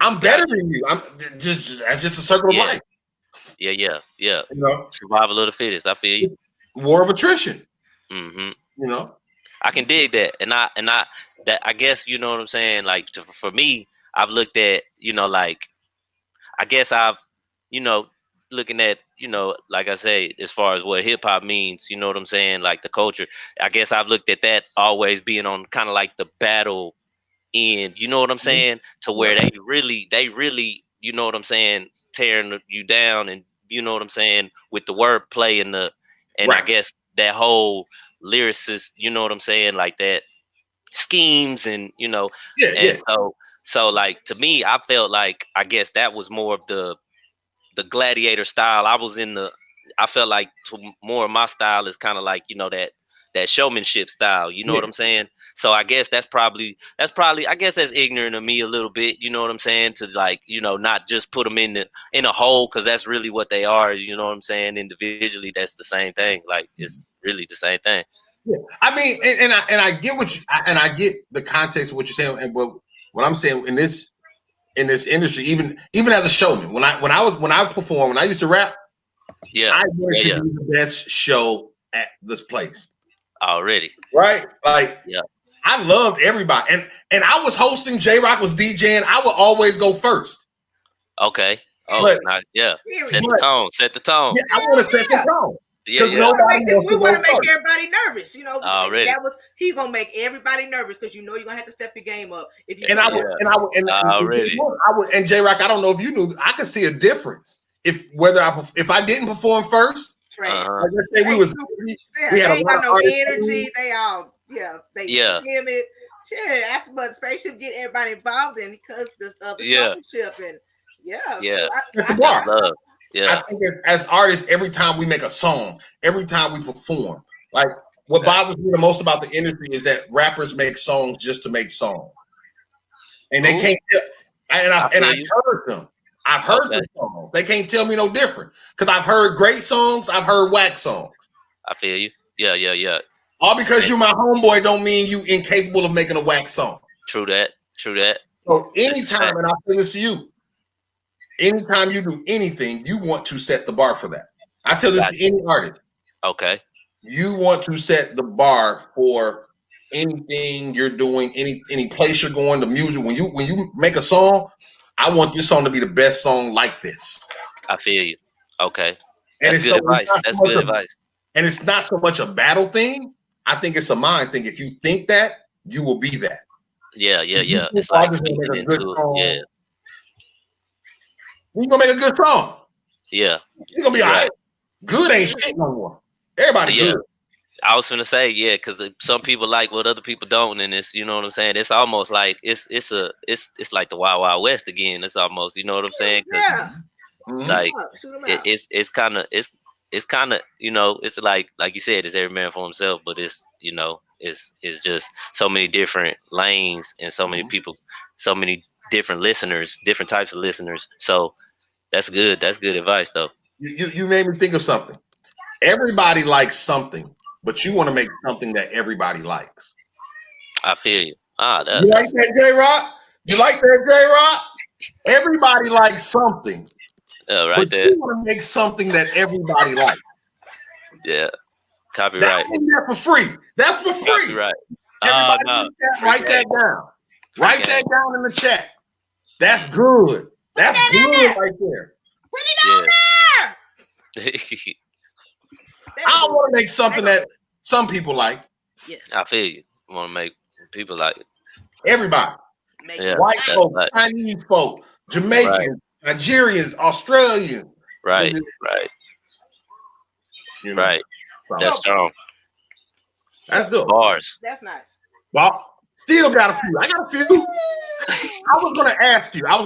I'm better than you. I'm just a circle of life. Yeah. You know, survival of the fittest. I feel you. War of attrition. Mm-hmm. You know, I can dig that, and I guess you know what I'm saying. Like for me, I've looked at like I guess I've looking at like I say as far as what hip hop means. You know what I'm saying? Like the culture. I guess I've looked at that always being on kind of like the battle end. You know what I'm saying? To where they really you know what I'm saying, tearing you down, and you know what I'm saying with the wordplay and I guess that whole lyricist, you know what I'm saying, like that schemes and so like to me, I felt like I guess that was more of the gladiator style. I felt like more of my style is kind of like that showmanship style, you know what I'm saying? So I guess that's probably I guess that's ignorant of me a little bit, you know what I'm saying, to like not just put them in a hole, because that's really what they are, you know what I'm saying. Individually, that's the same thing. Like it's really the same thing. Yeah, I mean, and I get I get the context of what you're saying, and what I'm saying in this industry, even as a showman, when I perform, when I used to rap, I wanted to do the best show at this place. Already, right? Like, I loved everybody, and I was hosting. J-Rock was DJing. I would always go first. Okay. Oh, set the tone. Yeah, I want to set the tone. Yeah. We want to make everybody nervous. Already. He's gonna make everybody nervous because you're gonna have to step your game up. If you and J-Rock, I don't know if you knew, I could see a difference if I didn't perform first. Like, let's say they ain't got no energy. They all timid. Shit, after but Spaceship get everybody involved in because of the showmanship and I think as artists, every time we make a song, every time we perform, like what bothers me the most about the industry is that rappers make songs just to make songs, and they can't. And I've heard them. I've heard the songs. They can't tell me no different because I've heard great songs. I've heard whack songs. I feel you. Yeah. All because you're my homeboy don't mean you incapable of making a whack song. True that. So anytime, and I'll say this to you, anytime you do anything, you want to set the bar for that. I tell this to any artist. Okay. You want to set the bar for anything you're doing, any place you're going, the music. When you make a song, I want this song to be the best song like this. I feel you. Okay. That's good advice. That's good advice. And it's not so much a battle thing. I think it's a mind thing. If you think that, you will be that. Yeah. It's like speaking into it. Yeah. You're gonna make a good song. Yeah. You're gonna be all right. Good ain't shit no more. Everybody good. I was gonna say, because some people like what other people don't, and it's, you know what I'm saying. It's almost like it's like the Wild Wild West again. It's almost, you know what I'm saying. Yeah. Like it's kind of it's like you said, it's every man for himself, but it's it's just so many different lanes and so many people, so many different listeners, different types of listeners. So that's good. That's good advice, though. You made me think of something. Everybody likes something, but you want to make something that everybody likes. I feel you. You like that, J-Rock? You like that, J-Rock? Everybody likes something. Right there. You want to make something that everybody likes. Yeah. Copyright. That's for free. That's for free. Copyright. Write that down. Write that down in the chat. That's good. That's good right there. Put it on there. I don't want to make something that some people like. Yeah. I feel you. I want to make people like it. Everybody. Yeah, white folks, Chinese folk, Jamaicans, Nigerians, Australians. Right. You know? Right. That's strong. That's good. Bars. That's nice. Well, Still got a few. I got a few. I was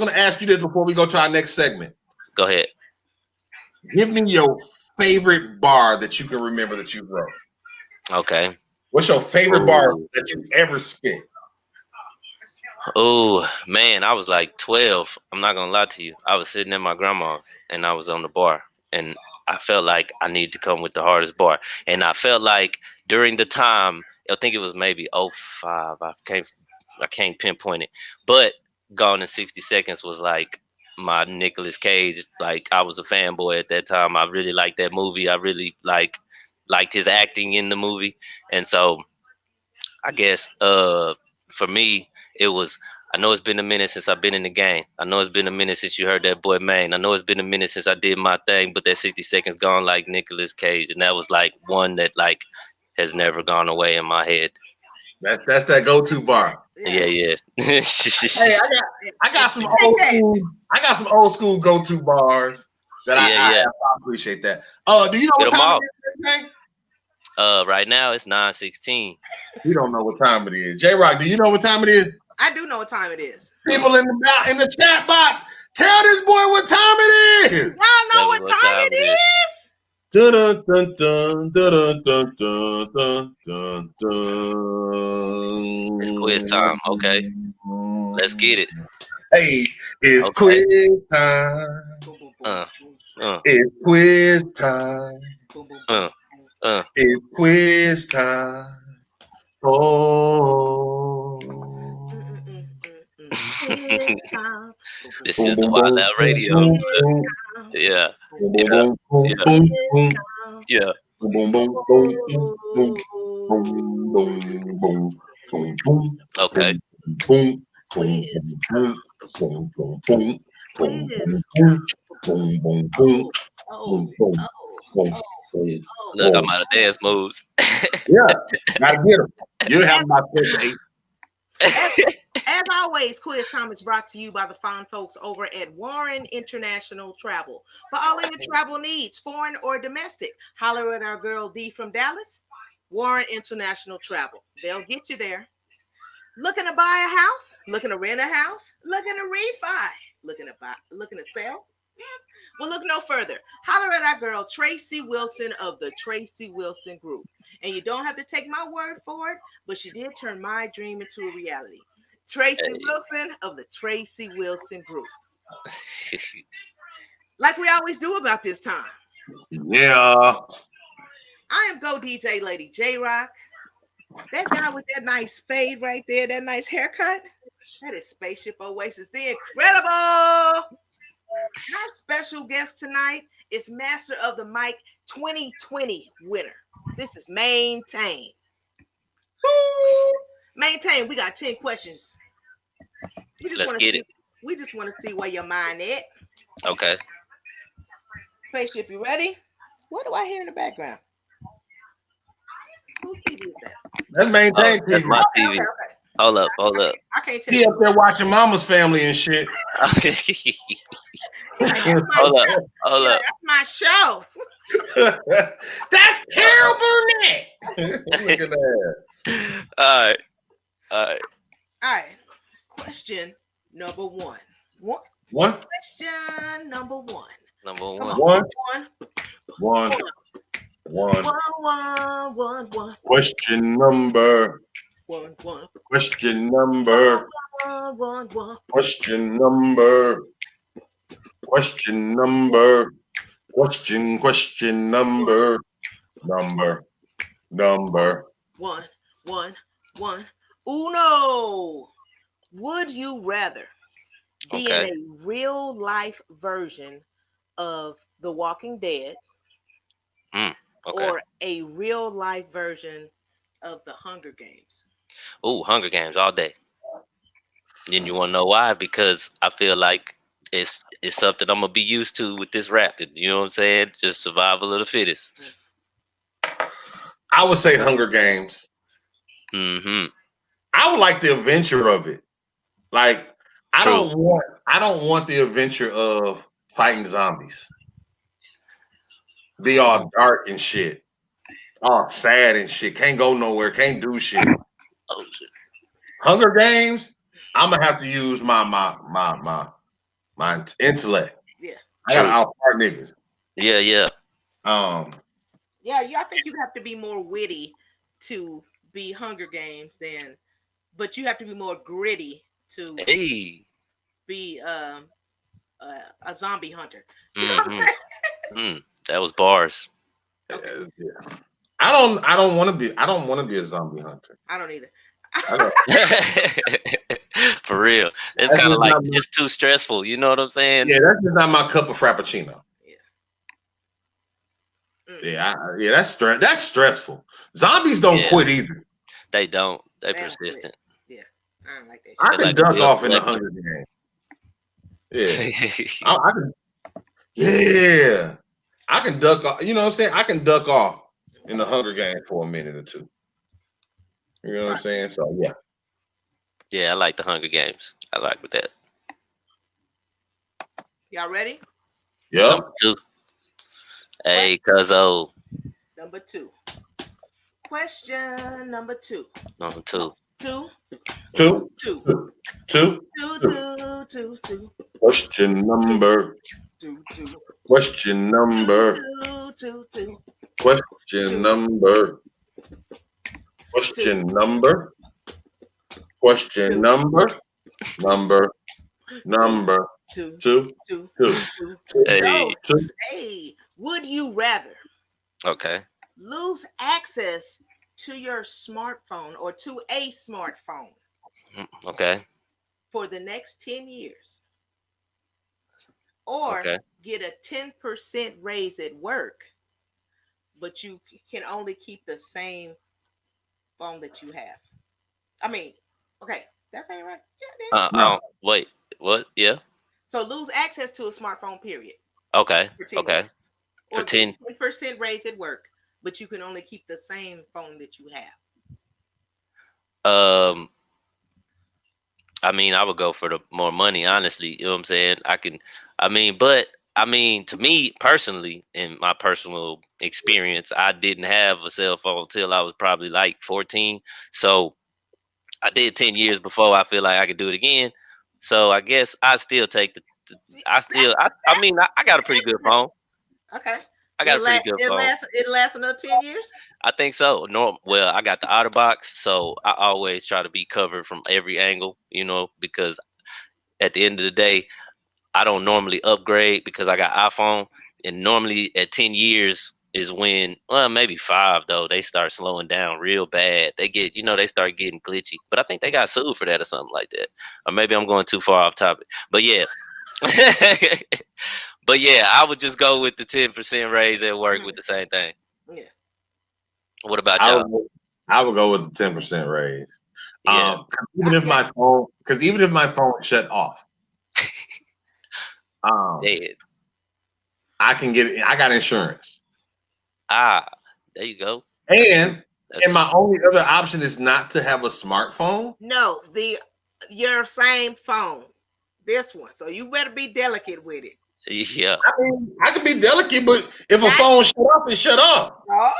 gonna ask you this before we go to our next segment. Go ahead. Give me your favorite bar that you can remember that you wrote. Okay. What's your favorite bar that you ever spit? Oh man, I was like 12. I'm not gonna lie to you. I was sitting at my grandma's and I was on the bar, and I felt like I needed to come with the hardest bar. And I felt like during the time, I think it was maybe '05. I can't pinpoint it, but Gone in 60 Seconds was like my Nicolas Cage. Like, I was a fanboy at that time. I really liked that movie. I really liked his acting in the movie, and so I guess for me it was. I know it's been a minute since I've been in the game. I know it's been a minute since you heard that boy Maine. I know it's been a minute since I did my thing, but that 60 Seconds Gone like Nicolas Cage, and that was like one that like has never gone away in my head. That's that go-to bar. Yeah. Hey, I got some old school. I got some old school go-to bars that I appreciate that. Do you know what time it is? Right now it's 9:16. You don't know what time it is. J-Rock, do you know what time it is? I do know what time it is. People in the chat box, tell this boy what time it is. Y'all know what time it is? Dun, dun, dun, dun, dun, dun, dun, dun, dun. It's quiz time. Okay, let's get it. Hey, it's quiz time. It's quiz time. It's quiz time. Oh. This is the WildOut Radio. Yeah. Okay. Look, I'm out of dance moves. Yeah, gotta get them. You have my first As always, Quiz Time is brought to you by the fine folks over at Warren International Travel. For all of your travel needs, foreign or domestic, holler at our girl D from Dallas. Warren International Travel. They'll get you there. Looking to buy a house? Looking to rent a house? Looking to refi? Looking to sell? Well, look no further. Holler at our girl Tracy Wilson of the Tracy Wilson Group. And you don't have to take my word for it, but she did turn my dream into a reality. Tracy Wilson of the Tracy Wilson Group. Like we always do about this time. Yeah. I am Go DJ Lady J-Rock. That guy with that nice fade right there, that nice haircut, that is Spaceship Oasis, the incredible. Our special guest tonight is Master of the Mic 2020 winner. This is MAINTAINE. MAINTAINE, we got 10 questions. Let's get it. We just want to see where your mind at. Okay. Spaceship, you ready? What do I hear in the background? Whose TV is that? That's MAINTAINE. That's my TV. Okay. Hold up. I can't tell He you. up there watching Mama's Family and shit. Hold up. That's my show. That's Carol Burnett. Look at that. All right. Question number one. What? Question number one. One. Question number. One. Question number. Question number. Question number. Question number. Number. One. Uno. Would you rather be in a real life version of The Walking Dead or a real life version of The Hunger Games? Oh, Hunger Games all day. Then you want to know why? Because I feel like it's something I'm gonna be used to with this rap. You know what I'm saying? Just survival of the fittest. I would say Hunger Games. Mm-hmm. I would like the adventure of it. Like I don't want the adventure of fighting zombies. Be all dark and shit. All sad and shit. Can't go nowhere. Can't do shit. Oh shit. Hunger Games, I'm gonna have to use my intellect. Yeah. I gotta outsmart niggas. Yeah. Yeah, I think you have to be more witty to be Hunger Games but you have to be more gritty to Hey. be a zombie hunter. That was bars. Yeah. I don't want to be a zombie hunter. I don't either. For real. It's kind of like it's too stressful. You know what I'm saying? Yeah, that's just not my cup of frappuccino. Yeah. That's stressful. Zombies don't quit either. They don't. They persistent. Yeah, I don't like that. I can duck off in the Hunger Games. Yeah, I can. Yeah, I can duck off. You know what I'm saying? I can duck off in the Hunger Games for a minute or two. You know what I'm saying? So yeah. Yeah, I like the Hunger Games. I like with that. Y'all ready? Yep. Number 2. Hey, cuzzo. Number 2. Question number 2. Number 2. 2. Question number. 2. Question number. 2. Question number. Question number. Question number. Number. 2. Hey, would you rather Okay. lose access to your smartphone or to a smartphone Okay. for the next 10 years or get a 10% raise at work, but you can only keep the same phone that you have? I mean, okay, that's ain't right. Yeah, No. Wait, what? Yeah. So lose access to a smartphone, period. Okay. For 10 Okay. For 10. 10% raise at work, but you can only keep the same phone that you have. I mean, I would go for the more money, honestly. You know what I'm saying? To me personally, in my personal experience, I didn't have a cell phone until I was probably like 14. So I did 10 years before I feel like I could do it again. So I guess I still take I got a pretty good phone. Okay. I got a pretty good phone. It lasts another 10 years? I think so. Well, I got the OtterBox, so I always try to be covered from every angle, because at the end of the day, I don't normally upgrade because I got iPhone, and normally at 10 years is when, well, maybe 5 though, they start slowing down real bad. They get, they start getting glitchy. But I think they got sued for that or something like that. Or maybe I'm going too far off topic. But yeah. But yeah, I would just go with the 10% raise at work with the same thing. Yeah. What about y'all? I would go with the 10% raise. Yeah. Even if my phone shut off, I can get it. I got insurance. There you go. And my only other option is not to have a smartphone. No, your same phone. This one. So you better be delicate with it. Yeah. I mean, I can be delicate, but if a phone shut off, it shut off. Oh,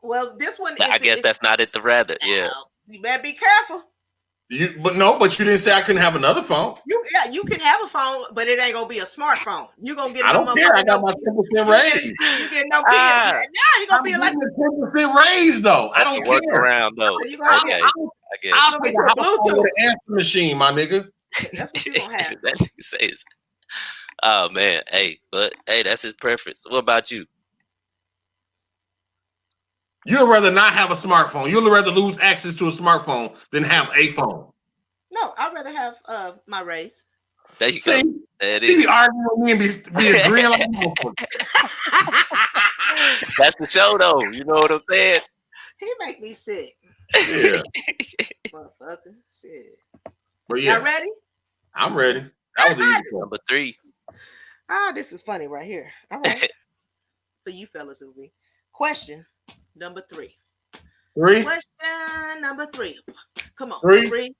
well, this one. I guess that's not it. The rather, yeah. You better be careful. But you didn't say I couldn't have another phone. You can have a phone, but it ain't gonna be a smartphone. You're gonna get. I don't care. I got my 10% raise. You get no kids. Now you're gonna be like a 10% raise though. That's I don't work care. around though. Okay, I guess. I'll take a Bluetooth with an answer machine, my nigga. That's what you gonna have. That nigga says. Oh man, that's his preference. What about you? You'd rather not have a smartphone. You'd rather lose access to a smartphone than have a phone. No, I'd rather have my raise. There you go. There it He is. be arguing with me and be agreeing like That's the show though. You know what I'm saying? He make me sick. Yeah. Motherfucker. Shit. But yeah. Y'all ready? I'm ready. That was easy. Number 3. This is funny right here. All right. For you fellas with me. Question number 3. 3. Question number 3. Come on. 3. 3.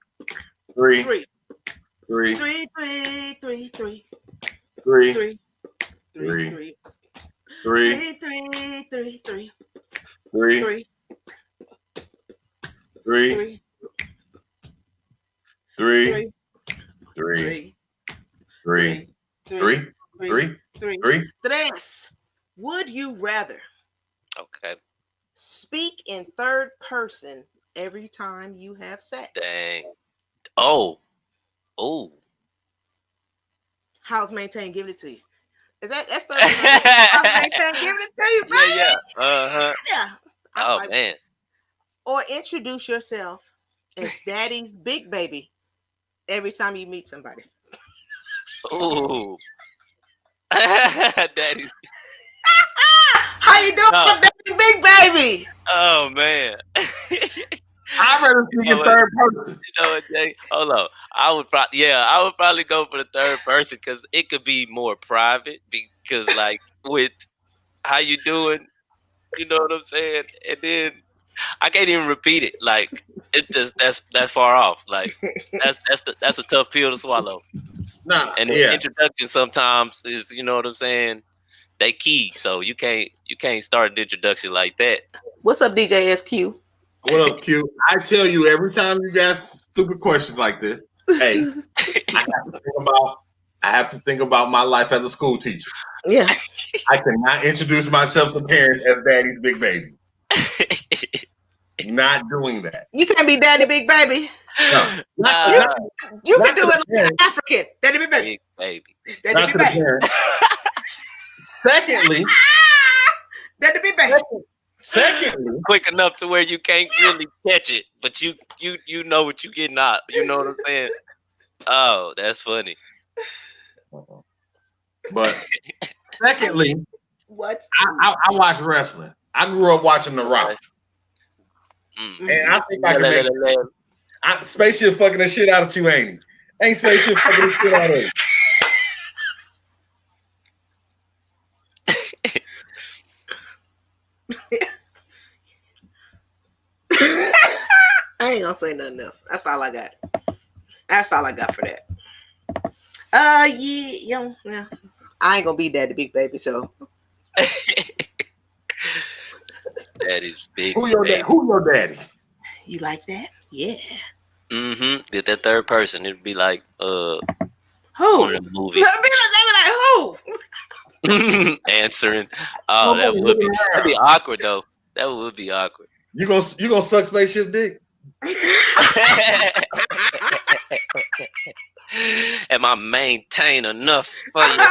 3. 3. 3. 3. 3. 3. 3. 3. 3. 3. 3. 3. 3. 3. 3. 3. 3. 3. Three. Tres. Would you rather Okay. speak in third person every time you have sex? Dang. Oh. How's Maintain giving it to you? That's third person? How's Maintain giving it to you, baby? Yeah. Yeah. Oh man. Or introduce yourself as Daddy's big baby every time you meet somebody. Ooh. Daddy's. How you doing, Daddy big baby? Oh man. I'd rather speak in third person. You know what, Jay? Hold on. I would probably go for the third person because it could be more private. Because like with how you doing, you know what I'm saying? And then I can't even repeat it. Like it just that's far off. Like that's a tough pill to swallow. Nah, And the introduction sometimes is, you know what I'm saying? They key, so you can't start an introduction like that. What's up, DJ SQ? What up, Q? I tell you every time you ask stupid questions like this, hey, I have to think about my life as a school teacher. Yeah. I cannot introduce myself to parents as Daddy's big baby. Not doing that. You can't be Daddy big baby. No. You can do it like African. Daddy big baby. Big baby. Daddy big baby. Secondly, Daddy big baby. Secondly, quick enough to where you can't really catch it, but you know what you're getting out. You know what I'm saying? Oh, that's funny. But secondly, what? I watch wrestling. I grew up watching The Rock. And I think I can make Spaceship fucking the shit out of you, ain't he? Ain't Spaceship fucking the shit out of you? I ain't gonna say nothing else. That's all I got. That's all I got for that. Yeah. I ain't gonna be Daddy big baby, so. Daddy's big. Who your daddy? You like that? Yeah. Did that third person? It'd be like who? On the movie. They be like who? Answering. Oh, that'd be awkward though. That would be awkward. You gonna suck Spaceship dick? Am I maintain enough for you?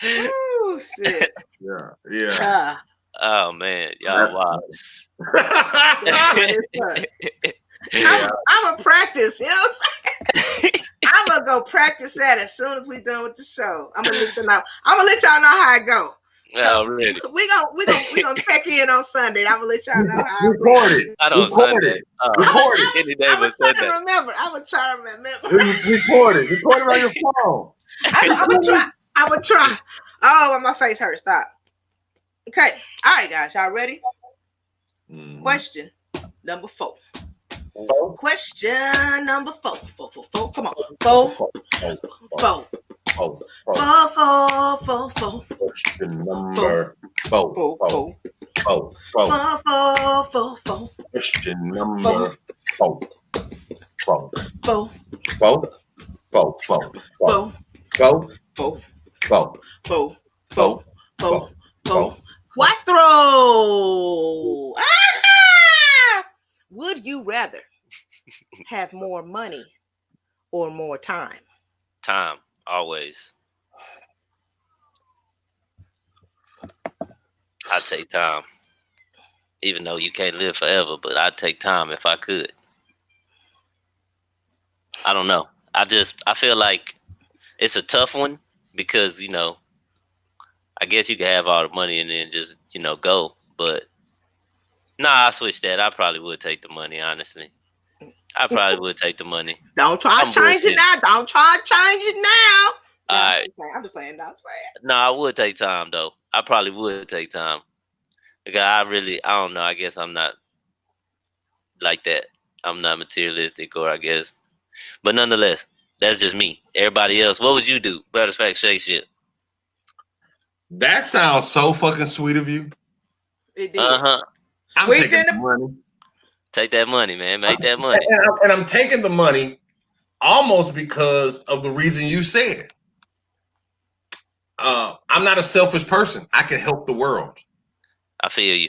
Oh shit. Yeah. Oh man, y'all wow. I'm gonna practice, you know what I'm saying? I'm gonna go practice that as soon as we done with the show. I'm gonna let y'all know how it go. Oh, really? We gonna check in on Sunday. I'm gonna let y'all know how it record it. I don't Sunday. Record it. Any day but Sunday. Remember. I'm gonna try to remember. Record it. Record it on your phone. I'm gonna try. Oh, my face hurts. Stop. Okay. All right, guys. Y'all ready? Question number 4. Question number 4. Come on. 4. Question number 4. Question number 4. Cuatro. Would you rather have more money or more time? Time, always. I take time. Even though you can't live forever, but I'd take time if I could. I don't know. I feel like it's a tough one because, you know, I guess you can have all the money and then just, you know, go. But I switch that. I probably would take the money, honestly. I probably would take the money. Don't try to change it now. All right. I'm just playing. No, I would take time, though. I probably would take time. Because I don't know. I guess I'm not like that. I'm not materialistic, or I guess. But nonetheless, that's just me. Everybody else, what would you do? Matter of fact, say shit. That sounds so fucking sweet of you. It did. I'm taking the money. Take that money, man. Make that money. And I'm taking the money almost because of the reason you said. I'm not a selfish person. I can help the world. I feel you.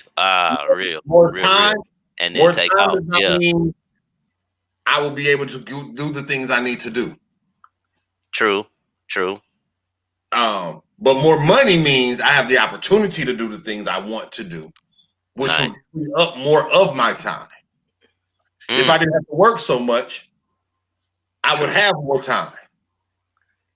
Real. More real, time, real. And more then take time off. does not Yeah. mean I will be able to do the things I need to do. True. But more money means I have the opportunity to do the things I want to do, which Nice. will free up more of my time. If I didn't have to work so much, I would have more time.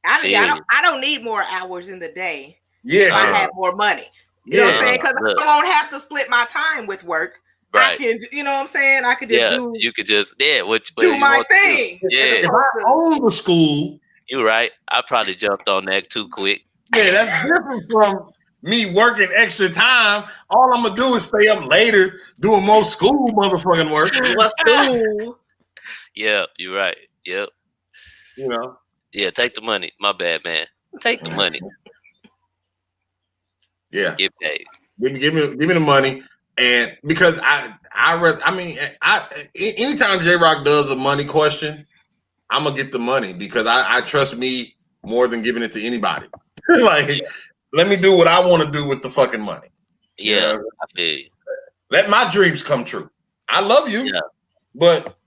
I don't need more hours in the day. Yeah, if I have more money. You know what I'm saying? Because I won't have to split my time with work. Right. I can, you know what I'm saying? I could just do. You could just do my thing. Yeah. If I own the school, you're right. I probably jumped on that too quick. Yeah, that's different from me working extra time. All I'm gonna do is stay up later doing more school motherfucking work. What's school? Yeah, you're right. Yep. You know. Yeah, take the money. My bad, man. Take the money. Yeah. Get paid. Give me the money, and because anytime J-Rock does a money question, I'm gonna get the money because I trust me more than giving it to anybody. Let me do what I want to do with the fucking money. Yeah, you know? I feel you. Let my dreams come true. I love you, but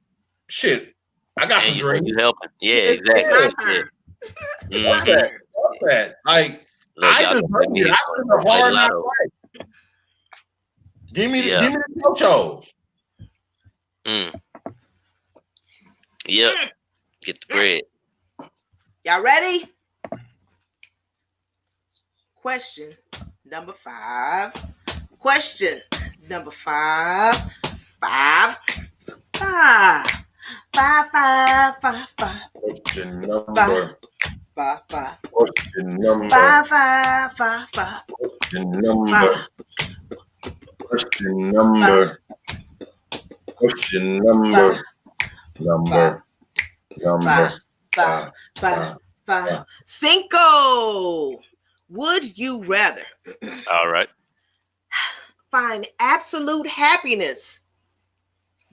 shit, I got some dreams. You helping? Yeah, exactly. Yeah. Fuck that. Like I deserve it. I put in a hard knock life. Give me the chochos. Yep. Get the bread. Y'all ready? Question number 5. Question number 5. 5. Question number 5. Question number 5. Question number Question number Question number Number 5. Would you rather? All right. Find absolute happiness,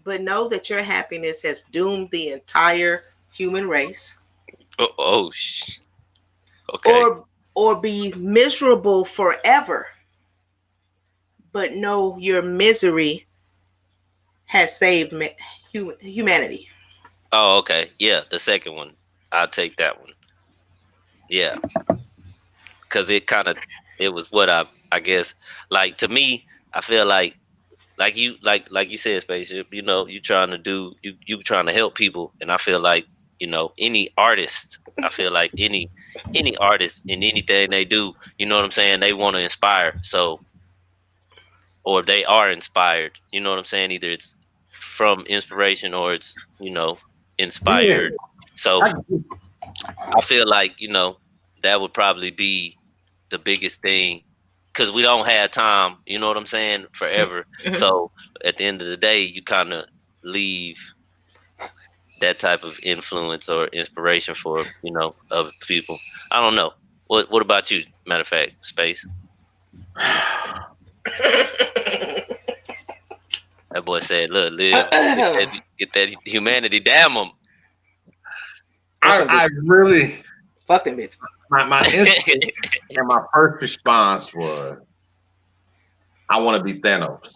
but know that your happiness has doomed the entire human race. Okay. Or be miserable forever, but know your misery has saved humanity. Oh, okay. Yeah, the second one. I'll take that one. Yeah. Because it was what I guess, like, to me, I feel like you said, Spaceship, you know, you trying to help people. And I feel like, you know, any artist, I feel like any artist in anything they do, you know what I'm saying? They want to inspire. So, or they are inspired, you know what I'm saying? Either it's from inspiration or it's, you know, inspired. So I feel like, you know, that would probably be the biggest thing, because we don't have time, you know what I'm saying, forever. So at the end of the day, you kind of leave that type of influence or inspiration for, you know, other people. I don't know. What about you? Matter of fact, Space. That boy said, "Look, live, get that humanity. Damn them." I really fuck them bitch. My instinct and my first response was, I want to be Thanos.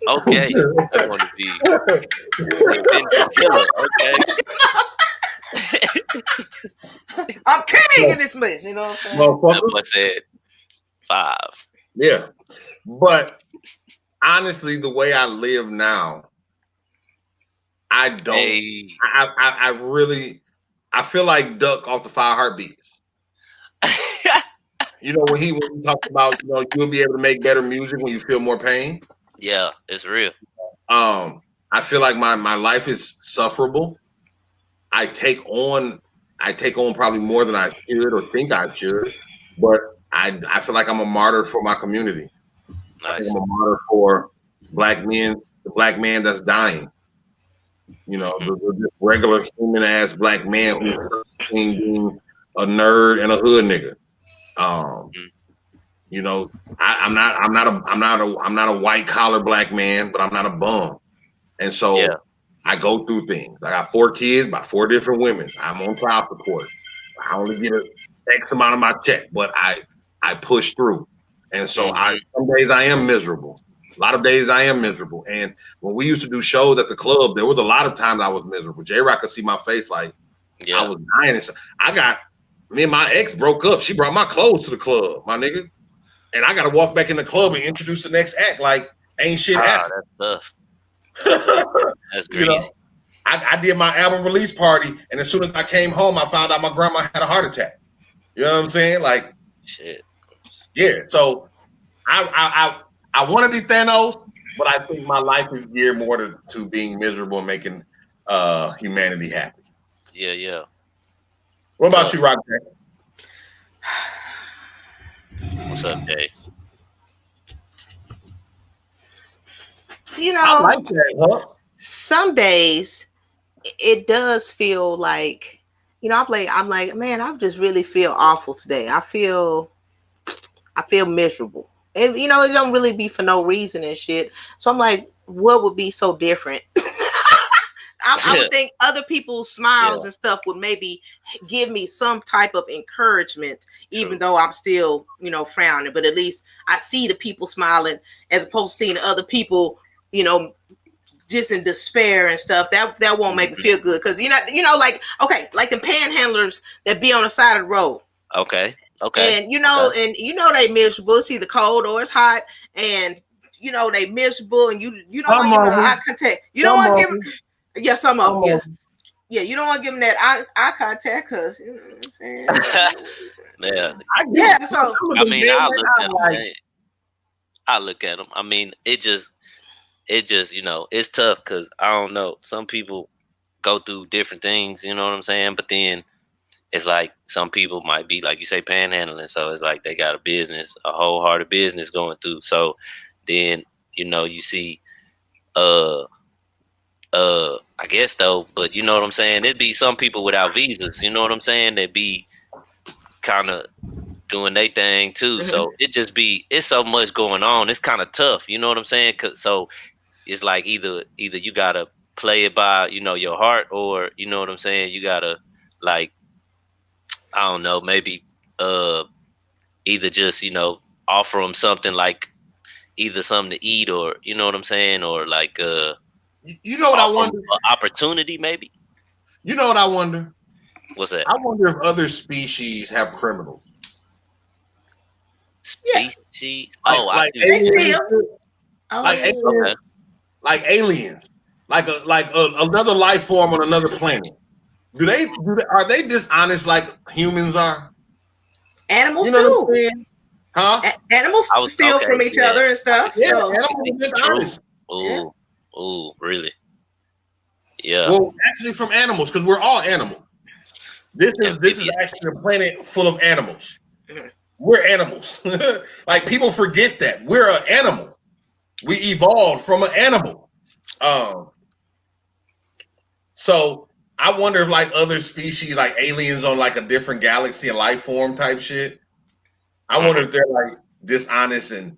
Okay, I want to be killer. Okay, I'm king in this mess. You know what I'm saying? That boy said 5. Yeah, but honestly, the way I live now, I don't. Hey. I really. I feel like Duck off the 5 Heartbeats. You know, when he talked about, you know, you'll be able to make better music when you feel more pain. Yeah, it's real. I feel like my life is sufferable. I take on probably more than I should or think I should, but I feel like I'm a martyr for my community. Nice. I think I'm a martyr for black men, the black man that's dying. You know, the regular human ass black man who's being a nerd and a hood nigga. You know, I'm not a white collar black man, but I'm not a bum. And so I go through things. I got 4 kids by 4 different women. I'm on child support. I only get a X amount of my check, but I push through. And so some days I am miserable. A lot of days I am miserable. And when we used to do shows at the club, there was a lot of times I was miserable. J-Rock could see my face like I was dying. And so me and my ex broke up. She brought my clothes to the club, my nigga. And I got to walk back in the club and introduce the next act like ain't shit happened. That's tough. That's crazy. You know, I did my album release party, and as soon as I came home, I found out my grandma had a heart attack. You know what I'm saying? Like, shit. Yeah. So I want to be Thanos, but I think my life is geared more to being miserable and making humanity happy. Yeah. What about you, Rock? What's up, Jay? You know, I like that, huh? Some days it does feel like, you know, I'm like, man, I just really feel awful today. I feel miserable. And, you know, it don't really be for no reason and shit. So I'm like, what would be so different? I would think other people's smiles and stuff would maybe give me some type of encouragement, even though I'm still, you know, frowning. But at least I see the people smiling as opposed to seeing other people, you know, just in despair and stuff. That won't make me feel good. Because, you know, like the panhandlers that be on the side of the road. Okay. And, you know, they miserable. It's either cold or it's hot. And, you know, they miserable. And you don't want to give them eye contact. You don't want to give them. Yeah, some of them. Yeah, you don't want to give them that eye contact because, you know what I'm saying? So I mean, I look at them. I mean, it just, you know, it's tough because I don't know. Some people go through different things, you know what I'm saying? But then it's like some people might be, like you say, panhandling. So it's like they got a wholehearted business going through. So then, you know, you see, I guess though, but you know what I'm saying? It'd be some people without visas, you know what I'm saying? They'd be kind of doing their thing too. So it's so much going on. It's kind of tough, you know what I'm saying? So it's like either you gotta play it by, you know, your heart, or you know what I'm saying, you gotta, like, I don't know, maybe either just, you know, offer them something, like either something to eat, or you know what I'm saying, or like you know what I wonder? Opportunity, maybe. You know what I wonder? What's that? I wonder if other species have criminals. Species? Like aliens. Like aliens. Like another life form on another planet. Are they dishonest like humans are? Animals, you know too. What I'm saying? Huh? Animals steal from each other and stuff. Yeah, so. animals are dishonest. Oh, really? Yeah. Well, actually, from animals, because we're all animals. This is actually a planet full of animals. We're animals. Like, people forget that we're an animal. We evolved from an animal. So I wonder if, like, other species, like aliens on like a different galaxy and life form type shit. I wonder if they're like dishonest and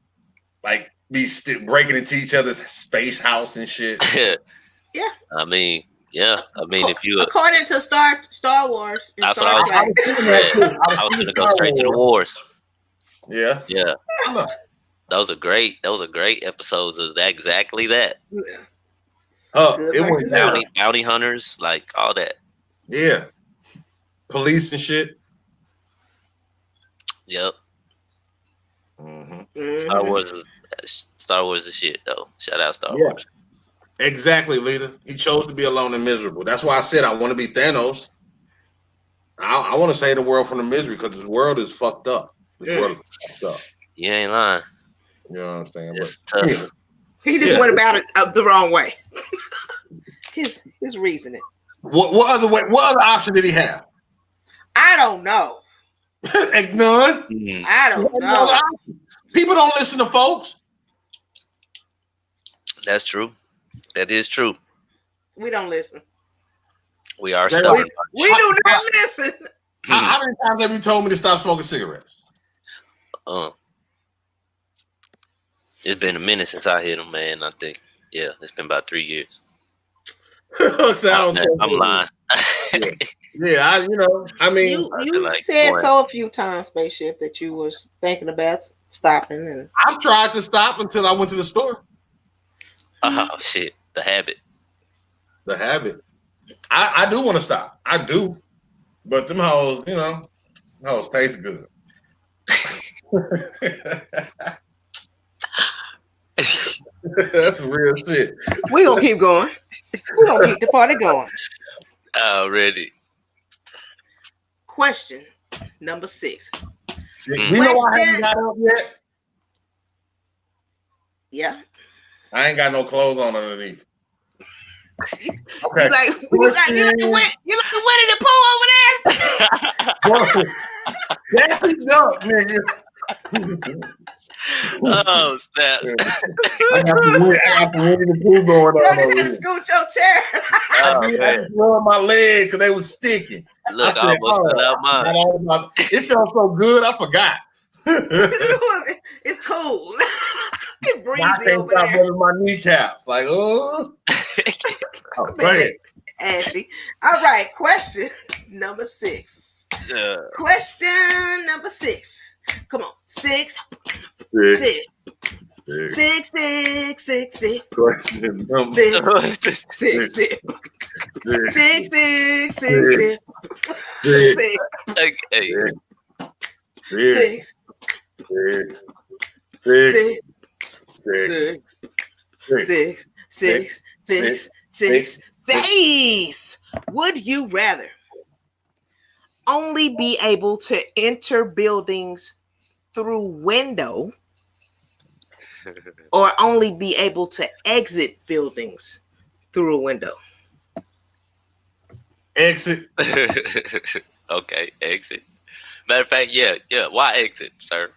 like be breaking into each other's space house and shit. Yeah. I mean, if you according to Star Wars, that's what I was gonna go straight to the wars. Yeah. Those are great episodes of that, exactly that. It was bounty hunters, like all that. Yeah. Police and shit. Yep. Star Wars is shit though. Shout out Star Wars. Exactly, Lita. He chose to be alone and miserable. That's why I said I want to be Thanos. I want to save the world from the misery because this world is fucked up. World is fucked up. You ain't lying. You know what I'm saying? It's tough. He just went about it the wrong way. his reasoning. What other option did he have? I don't know. None. I don't know. People don't listen to folks. That's true. That is true. We don't listen. We are stubborn. We do not listen. How many times have you told me to stop smoking cigarettes? It's been a minute since I hit them, man. I think, yeah, it's been about 3 years. I'm lying. Yeah, I mean, you like, said boy. so a few times, Spaceship, that you was thinking about stopping, and I've tried to stop until I went to the store. Oh shit, the habit. The habit. I do want to stop. I do, but them hoes, hoes taste good. That's real shit. we gonna keep going. We gonna keep the party going. Already. Question number 6. We know I haven't got up yet. Yeah. I ain't got no clothes on underneath. Okay. You like the Winnie the Pooh over there? That's enough, nigga. Oh snap! I got the Winnie the Pooh going You on. just had to scoot your chair. I was throwing my leg because they was sticking. Look, I almost fell out mine. It felt so good, I forgot. It's cool. It's breezy I can't over stop there. rubbing my kneecaps. Like, oh man. Ashy. All right, question number 6. Yeah. Question number 6. Come on. 6. Question number 6. Would you rather only be able to enter buildings through window or only be able to exit buildings through a window? Exit. Okay, exit. Matter of fact, yeah. Why exit, sir?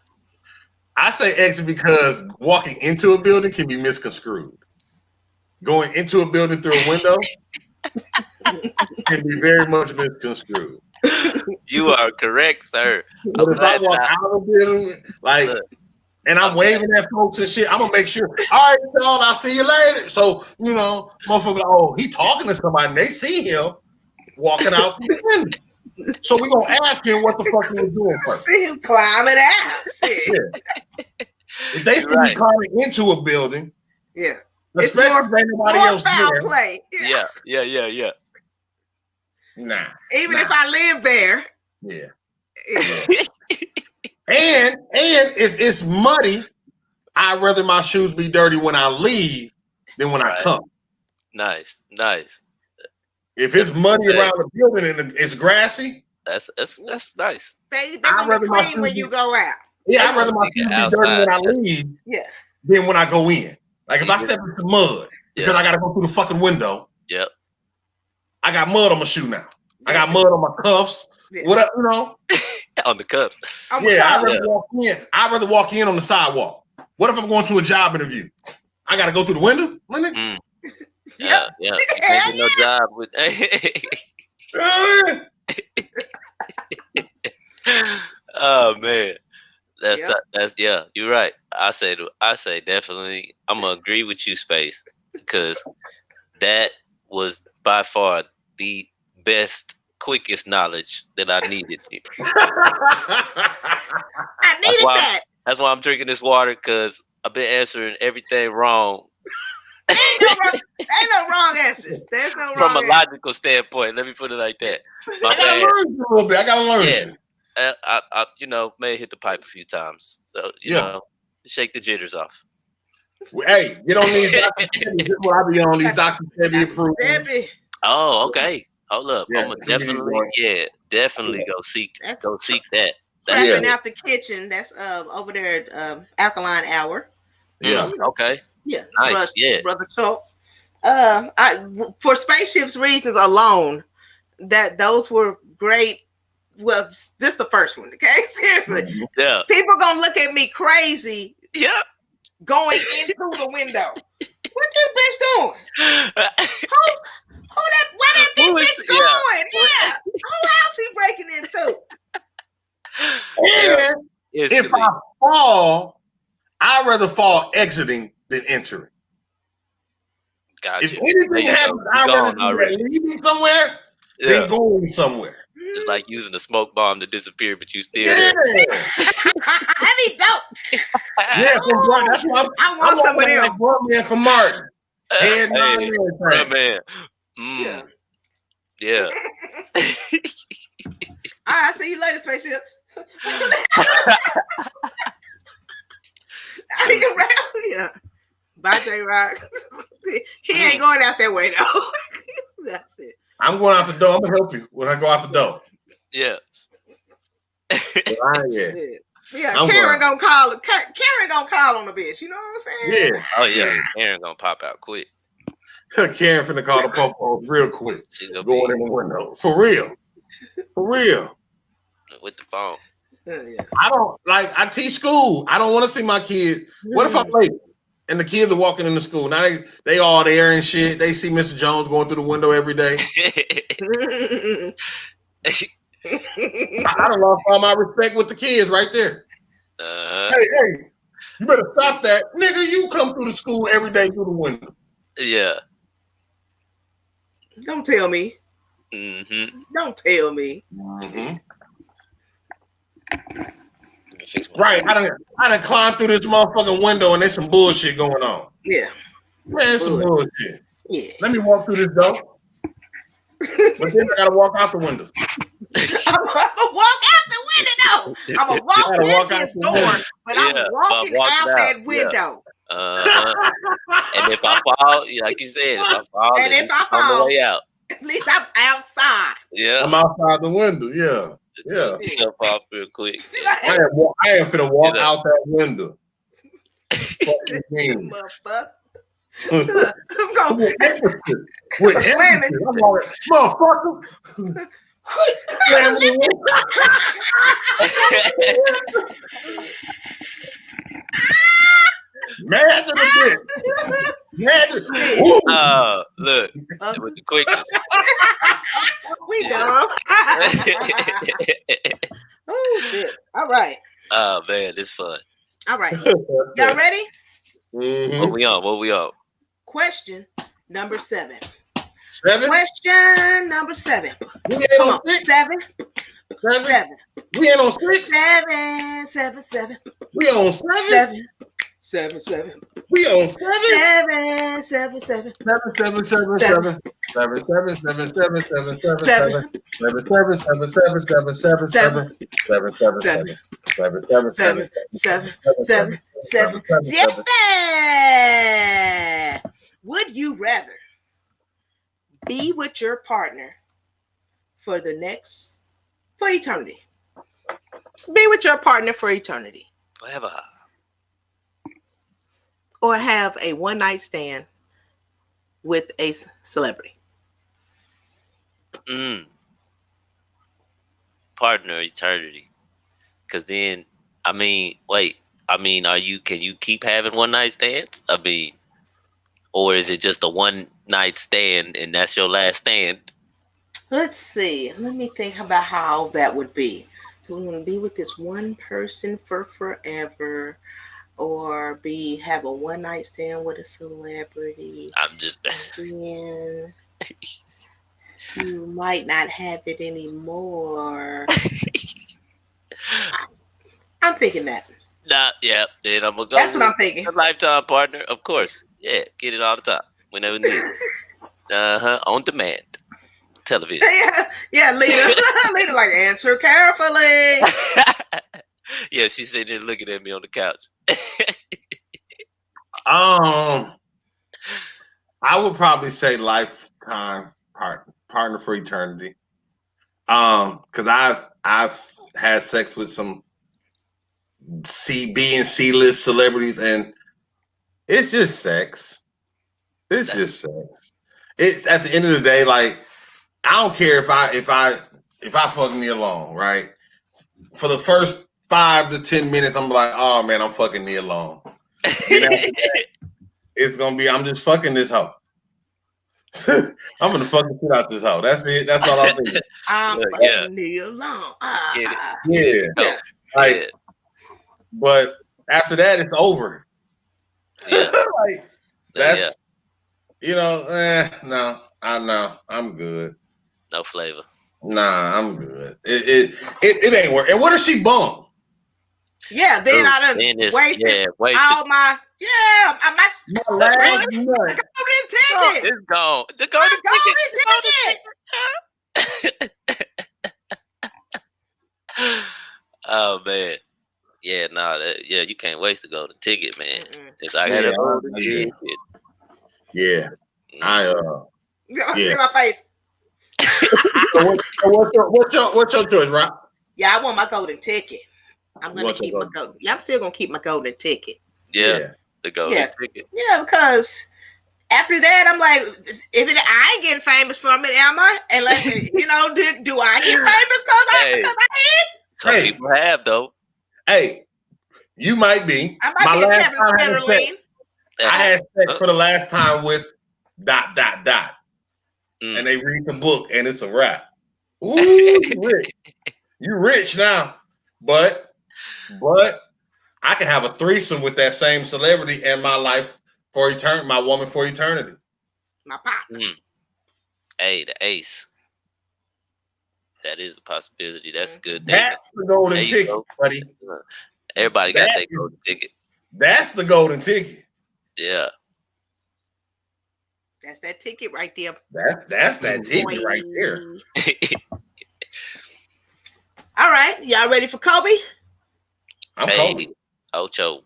I say exit because walking into a building can be misconstrued. Going into a building through a window can be very much misconstrued. You are correct, sir. But if I walk out of a building, and I'm waving at folks and shit, I'm gonna make sure. All right, y'all, I'll see you later. So motherfucker, oh, he talking to somebody, and they see him walking out the window. So we're gonna ask him what the fuck he was doing first. See him climbing out. Yeah. If they see me climbing into a building, yeah, especially if ain't nobody else foul there. play. Yeah. Nah. Even if I live there. Yeah. And if it's muddy, I'd rather my shoes be dirty when I leave than when I come. Nice. If it's muddy around the building and it's grassy, that's nice. They want to clean when you go out. Yeah, I'd rather my shoes be dirty when I leave than when I go in. Like if I step into mud because I gotta go through the fucking window. Yep. I got mud on my shoe now. I got mud on my cuffs. Yeah. What up, on the cups. I'd rather walk in. I'd rather walk in on the sidewalk. What if I'm going to a job interview? I gotta go through the window, Yeah. You can't get no job with. Oh man, that's You're right. I say definitely. I'm gonna agree with you, Space, because that was by far the best, quickest knowledge that I needed. I needed that. That's why I'm drinking this water, because I've been answering everything wrong. Ain't no wrong answers. There's no wrong From a answers. logical standpoint. Let me put it like that. I gotta learn a little bit. I gotta learn. I may hit the pipe a few times. So, you know, shake the jitters off. Hey, get on these Dr. Sebi. This is what I be on, these Dr. Sebi approved. Oh, okay. Hold up. I'm gonna definitely go seek that. Prepping out the kitchen. That's over there at Alkaline Hour. Yeah. Okay. Yeah. Nice. Brother Talk. For Spaceship's reasons alone, that those were great. Well, just the first one. Okay, seriously. Yeah. People gonna look at me crazy. Yeah. Going in through the window. What this bitch doing? Where that big bitch going? Yeah. Who else he breaking into? And if I fall, I'd rather fall exiting than entering. Gotcha. If anything happens, I'd rather be leaving somewhere than going somewhere. It's like using a smoke bomb to disappear, but you still Yeah. there. That'd be dope. Yeah, that's why I want some of them. Like Brumman from Martin. Head Hey, man. Yeah. Yeah. All right, see you later, spaceship. Yeah. Bye, J-Rock. He ain't going out that way, though. That's it. I'm going out the door. I'm going to help you when I go out the door. Yeah. Yeah, Karen gonna call. Karen gonna call on the bitch. You know what I'm saying? Yeah. Oh, yeah. Karen gonna pop out quick. Karen finna call the popo real quick. She gonna going in the window. For real. For real. With the phone. Yeah. I teach school. I don't want to see my kids. What if I'm late and the kids are walking into school? Now they all there and shit. They see Mr. Jones going through the window every day. I done lost all my respect with the kids right there. Hey, you better stop that. Nigga, you come through the school every day through the window. Yeah. Don't tell me. Mm-hmm. Don't tell me. Mm-hmm. Right, I done climbed through this motherfucking window and there's some bullshit going on. Yeah. Man, there's some bullshit. Yeah. Let me walk through this door. But then I gotta walk out the window. I'm gonna walk out the window. I'm gonna walk in this door, but I'm walking out that window. And if I fall, like you said, I'm on the way out. At least I'm outside. Yeah, I'm outside the window. Yeah. Jump off real quick. I am finna walk out that window. Motherfucker. I'm going with emphasis. I'm like, motherfucker. Mad to the bitch. Mad to the look, with the quickness. We dumb. Oh shit. All right. Oh man, this fun. All right. Y'all ready? Mm-hmm. What we on? Question number 7. 7? Question number 7. We ain't on 6? 7. We ain't on 6? 7. We on 7? 7. We on 7? 7. 7. Would you rather be with your partner for eternity? Be with your partner for eternity. Forever. Or have a one-night stand with a celebrity? Partner eternity. Because then, can you keep having one-night stands? Or is it just a one-night stand and that's your last stand? Let's see. Let me think about how that would be. So we're going to be with this one person for forever, or have a one-night stand with a celebrity. I'm just... Then you might not have it anymore. I'm thinking that. Then I'm going to go. That's what I'm thinking. A lifetime partner, of course. Yeah, get it all the time. Whenever needed. On demand. Television. Yeah, Lita. Lita, like, answer carefully. Yeah, she's sitting there looking at me on the couch. I would probably say lifetime partner for eternity. Because I've had sex with some B and C list celebrities, and it's just sex. It's just sex. It's at the end of the day, like, I don't care if I fuck me alone, right? For the first 5 to 10 minutes, I'm like, oh man, I'm fucking me alone. It's gonna be, I'm just fucking this hoe. I'm gonna fucking shit out this hoe. That's it. That's all I'm thinking. I'm fucking me alone. Yeah. Like, but After that, it's over. Yeah. Like, that's no, I'm good. No flavor. Nah, I'm good. It ain't work. And what if she bum? Yeah, then I done wasted all my my last golden nut. ticket. It's gone. The golden ticket. Oh man. Yeah, you can't waste the golden ticket, man. If I got a golden ticket. Yeah. See my face. So what's your choice, Rob? Yeah, I want my golden ticket. I'm gonna keep my golden. Yeah, I'm still gonna keep my golden ticket. Yeah. The golden ticket. Yeah, because after that, I'm like, I ain't getting famous from it, am I? Unless do I get famous because I did? Some people have though. Hey, you might be. I might be Kevin Federline. I had sex for the ... time with ... And they read the book and it's a wrap. Ooh, you rich. You rich now. But I can have a threesome with that same celebrity and my life for eternity, my woman for eternity. My partner. Hey, the ace. That is a possibility. That's good. That's the golden ticket, buddy. Everybody got that golden ticket. That's the golden ticket. Yeah. That's that ticket right there. That's that ticket right there. All right. Y'all ready for Kobe? I'm Kobe. Ocho.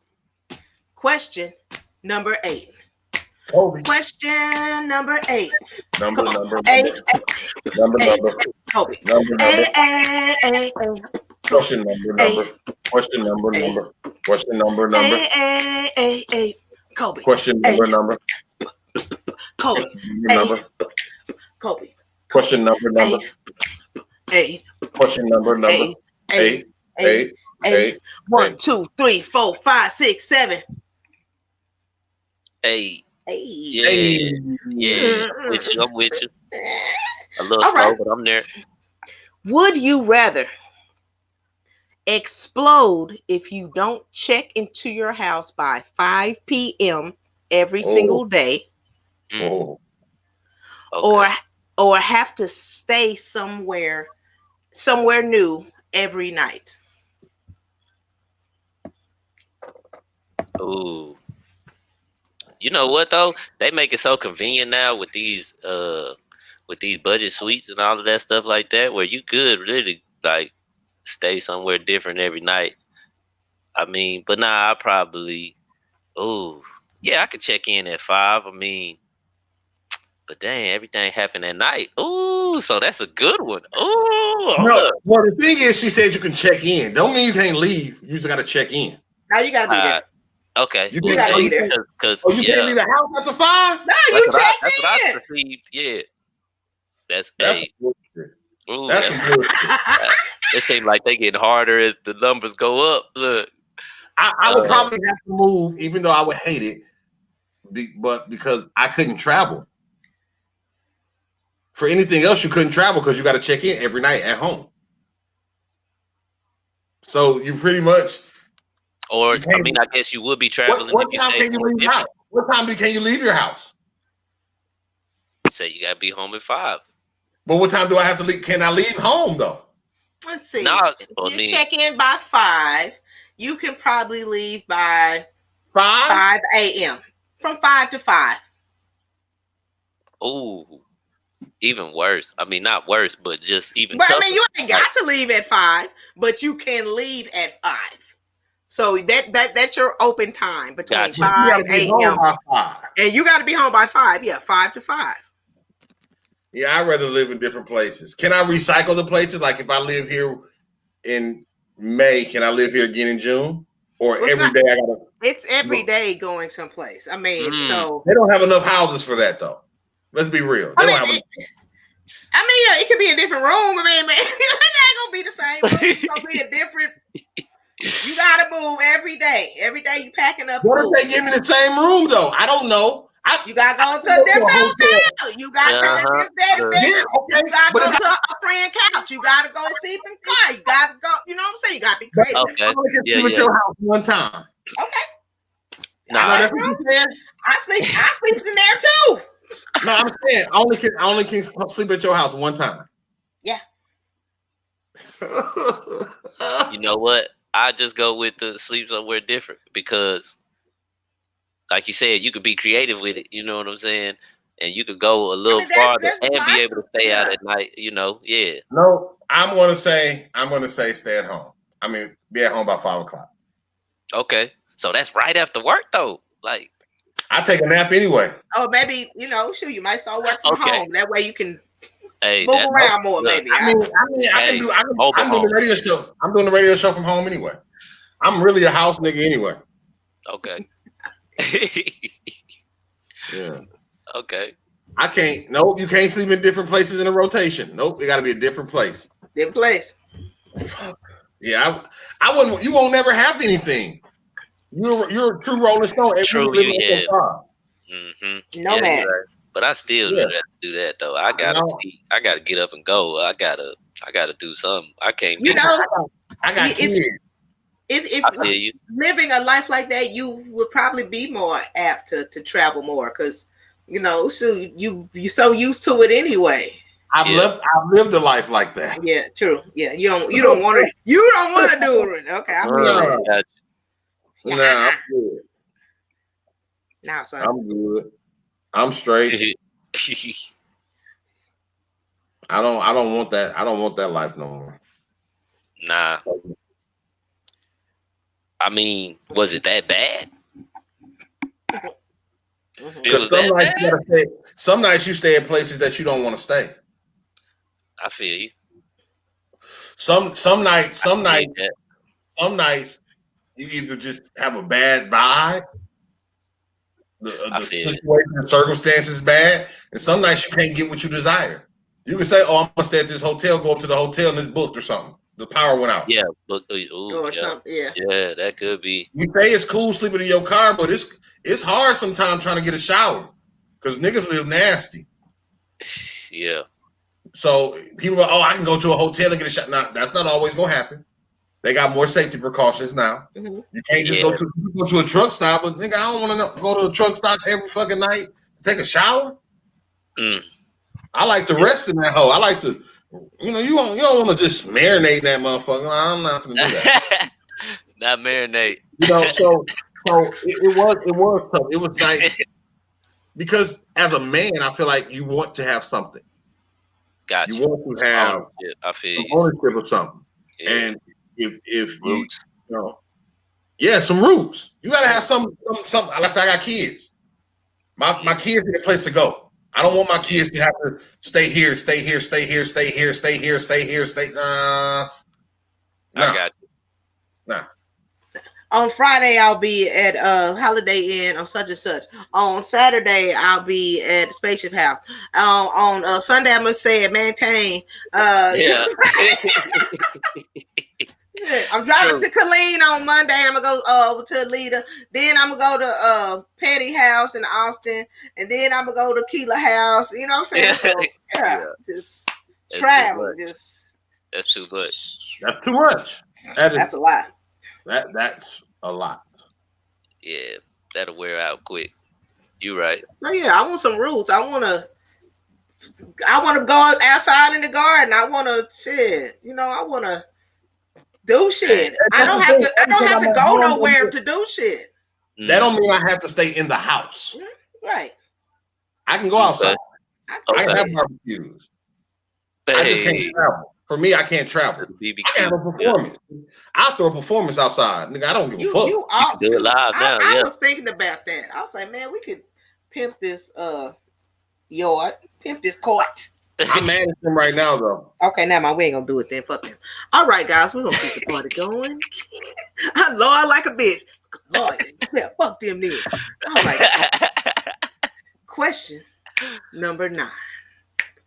Question number 8. Kobe. Question number 8. Number. Eight. Kobe. Number. Question number. Question number. Question number. Kobe. Question number. Kobe. Kobe. Question number. Question number. 8. 1, 2, 3, 4, 5, 6, 7. 8. Hey. Yeah. I'm with you. A little slow, but I'm there. Would you rather explode if you don't check into your house by 5 p.m. every single day? Oh. Okay. Or have to stay somewhere new every night? Ooh. You know what though? They make it so convenient now with these budget suites and all of that stuff like that, where you could really like stay somewhere different every night. I mean, but I probably I could check in at 5. I mean, but dang, everything happened at night. Ooh, so that's a good one. Ooh. No, well, the thing is, she said you can check in. Don't mean you can't leave. You just got to check in. Now you got to be there. Okay. You got to be there. Because you can't leave the house after 5? No, you check in. That's what I perceived. Yeah. That's bullshit. Ooh, that's bullshit. It seems like they getting harder as the numbers go up. Look. I would probably have to move, even though I would hate it, but because I couldn't travel. For anything else, you couldn't travel because you got to check in every night at home. So you pretty much. Or I mean, I guess you would be traveling. What time can you leave your house? What time can you leave your house? Say you gotta be home at 5. But what time do I have to leave? Can I leave home though? Let's see. If you check in by 5. You can probably leave by 5 a.m. From 5 to 5. Ooh, even worse. I mean, not worse, but just even. But tougher. I mean, you ain't got to leave at 5, but you can leave at 5. So that's your open time between 5 a.m. and you got to be home by 5. Yeah, 5 to 5. Yeah, I'd rather live in different places. Can I recycle the places? Like if I live here in May, can I live here again in June? Or day I gotta? It's every day going someplace. I mean, so they don't have enough houses for that though. Let's be real. They don't have enough. I mean, it could be a different room. I mean, man, it ain't gonna be the same room. It's gonna be a different. You gotta move every day. Every day you packing up. What if they give me the same room though? I don't know. You gotta go to a different hotel. You gotta go to a bed. You gotta go to a friend couch. You gotta go sleep in car. You gotta go. You know what I'm saying? You gotta be creative. Okay. With your house one time. Okay. Nah, No, that's what you saying. I sleep in there too. No, I'm saying I only can sleep at your house one time. Yeah. you know what? I just go with the sleep somewhere different because, like you said, you could be creative with it. You know what I'm saying? And you could go a little farther and be able to stay out at night. You know, yeah. No, I'm gonna say stay at home. I mean, be at home by 5 o'clock. Okay, so that's right after work though. Like, I take a nap anyway. Oh, maybe you might start working from home. That way you can move around more. Maybe. I'm doing the radio show. I'm doing the radio show from home anyway. I'm really a house nigga anyway. Okay. Yeah. Okay. I can't. Nope. You can't sleep in different places in a rotation. Nope. It got to be a different place. Different place. Yeah. I wouldn't. You won't never have anything. You're a true Rolling Stone. True. Yeah. Mm-hmm. No man. Right. But I still do that though. I gotta see. I gotta get up and go. I gotta do something. I can't. I got kids. If living a life like that, you would probably be more apt to travel more because so you're so used to it anyway. I've lived a life like that. Yeah, true. Yeah, you don't want to do it. Okay, I'm good. Got you. Nah, I'm good. Now, son, I'm good. I'm straight. I don't want that. I don't want that life no more. Nah. I mean, was it that bad? Some nights you stay at places that you don't want to stay. I feel you. Some nights you either just have a bad vibe, the situation, the circumstances bad, and some nights you can't get what you desire. You can say, "Oh, I'm gonna stay at this hotel." Go up to the hotel and it's booked or something. The power went out. Yeah, but something. Yeah, that could be. You say it's cool sleeping in your car, but it's hard sometimes trying to get a shower because niggas live nasty. Yeah. So people are, I can go to a hotel and get a shower. Nah, that's not always gonna happen. They got more safety precautions now. Mm-hmm. You can't just go to a truck stop, but nigga, I don't want to go to a truck stop every fucking night to take a shower. I like to rest in that hole. I like to, you don't want to just marinate that motherfucker. I'm not gonna do that. Not marinate. So it was tough. It was nice because as a man, I feel like you want to have something. Gotcha. You want to have ownership of something, and if roots, some roots. You gotta have some. Unless I got kids, my kids need a place to go. I don't want my kids to have to stay here. I got you. Nah. On Friday, I'll be at Holiday Inn on such and such. On Saturday, I'll be at the Spaceship House. On Sunday, I'm gonna stay at MAINTAINE. Yeah. I'm driving to Killeen on Monday. I'm gonna go over to Alita. Then I'm gonna go to Petty House in Austin, and then I'm gonna go to Keela House. You know what I'm saying? So, just travel. That's too much. That's too much. That's a lot. That's a lot. Yeah, that'll wear out quick. You right. So yeah, I want some roots. I want to go outside in the garden. I want to shit. I want to do shit. I don't have to go nowhere to do shit. That don't mean I have to stay in the house. Right. I can go outside. I can have barbecues. I just can't travel. For me, I can't travel. I can have a performance. I'll throw a performance outside. Nigga, I don't give a fuck. You ought to. Do it live now. I was thinking about that. I was like, man, we could pimp this yard, pimp this court. I'm mad at them right now, though. Okay, never mind. We ain't gonna do it then. Fuck them. All right, guys, we're gonna keep the party going. I Lord like a bitch. Lord, yeah, fuck them then. All right. Question number 9.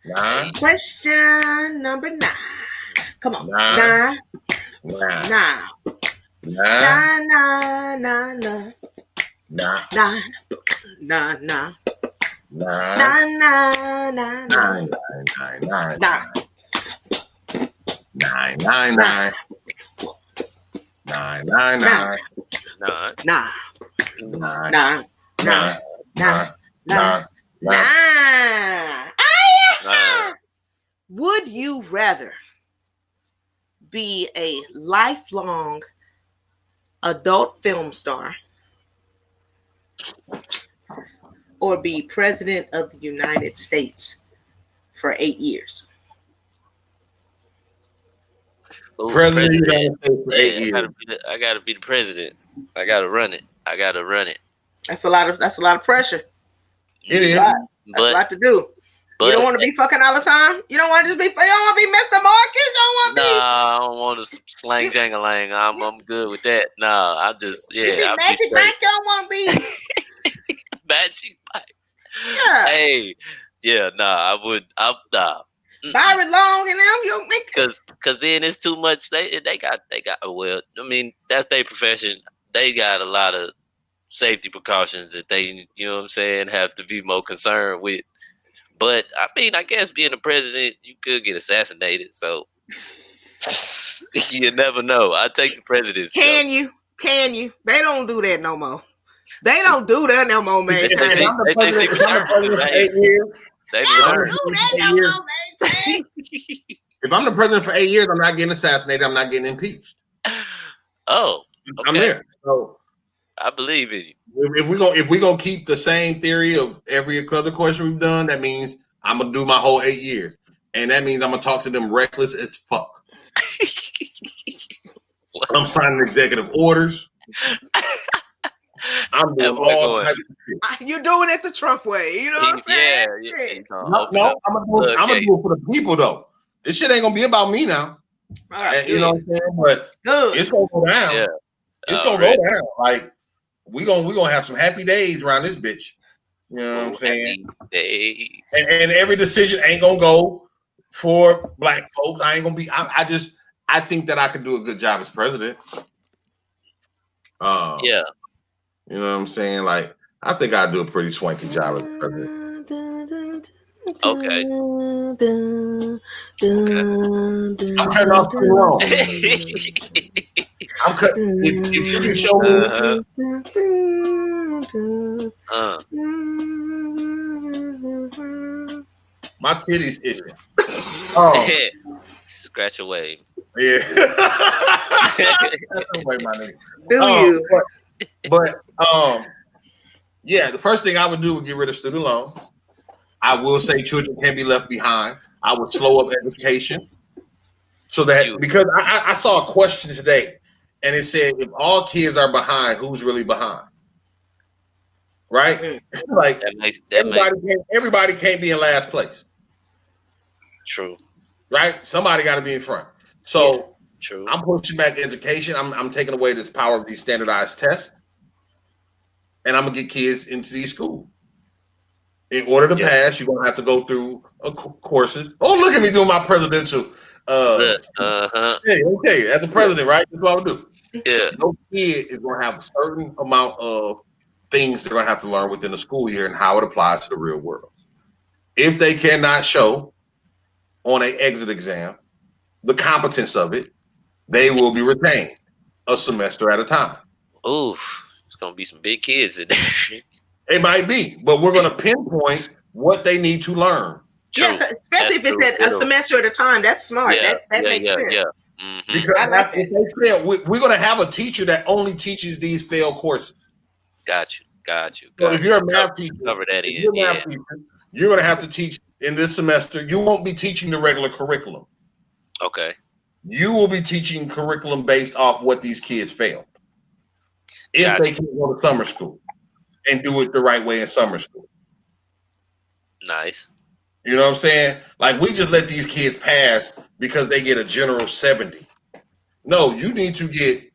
9. Question number 9. Come on. 9. 9. 9. 9, 9, 9, 9. 9, 9, 9, 9, 9, 9, 9. Would you rather be a lifelong adult film star or be president of the United States for 8 years? Ooh, President of the president. United States for 8 years. I gotta be the president. I gotta run it. That's a lot of pressure. It is. That's a lot to do. You don't want to be fucking all the time. You don't want to just be. You don't want to be Mr. Marcus. You don't want to be. Nah, I don't want to slang jangalang. I'm good with that. Nah, I just You be Magic Mike. You don't want to be. Magic Mike. Yeah. Hey, yeah, nah, nah. Byron Long and them, you make. Cause then it's too much. They got. Well, I mean, that's their profession. They got a lot of safety precautions that they, you know what I'm saying, have to be more concerned with. But I mean, I guess being a president, you could get assassinated. So you never know. I take the presidency. Can you? They don't do that no more. They don't do that no more, man. They say Secret Service is right. 8 years. They don't learn. do that no more, man. If I'm the president for 8 years, I'm not getting assassinated. I'm not getting impeached. Oh, I'm okay. there. So I believe in you. if we gonna keep the same theory of every other question we've done, that means I'm gonna do my whole 8 years, and that means I'm gonna talk to them reckless as fuck. I'm signing executive orders. I'm doing all types of shit. You're doing it the Trump way. You know what I'm saying? No, I'm gonna do it for the people though. This shit ain't gonna be about me now. All right, You know what I'm saying? But it's gonna go down. Yeah. It's gonna go down. Like we gonna have some happy days around this bitch. You know what I'm saying? And every decision ain't gonna go for black folks. I ain't gonna be. I think that I could do a good job as president. Yeah. You know what I'm saying? Like I think I do a pretty swanky job as president. Okay. I'm cutting off too long. I'm cutting. If you can show me, my titties itching. Oh, scratch away. Yeah. That's the way, my nigga. Do you? But yeah, the first thing I would do would get rid of student loans. I will say children can't be left behind. I would slow up education so that because I saw a question today and it said if all kids are behind, who's really behind? Right? Like everybody can't be in last place. True. Right? Somebody got to be in front. So true. I'm pushing back education. I'm taking away this power of these standardized tests. And I'm gonna get kids into these schools. In order to pass, you're gonna have to go through courses. Oh, look at me doing my presidential. Yeah, okay, as a president, right? That's what I would do. Yeah. No kid is gonna have a certain amount of things they're gonna have to learn within the school year and how it applies to the real world. If they cannot show on an exit exam the competence of it, they will be retained a semester at a time. Oof. Gonna be some big kids in there. It might be, but we're gonna pinpoint what they need to learn. True. Yeah, especially if it's a semester at a time. That's smart. Yeah, that makes sense. Yeah. Mm-hmm. Because I like if they fail, we're gonna have a teacher that only teaches these failed courses. Got you. So if you're a math teacher, you're gonna have to teach in this semester. You won't be teaching the regular curriculum. Okay. You will be teaching curriculum based off what these kids failed. If they can go to summer school and do it the right way in summer school. Nice. You know what I'm saying? Like we just let these kids pass because they get a general 70. No, you need to get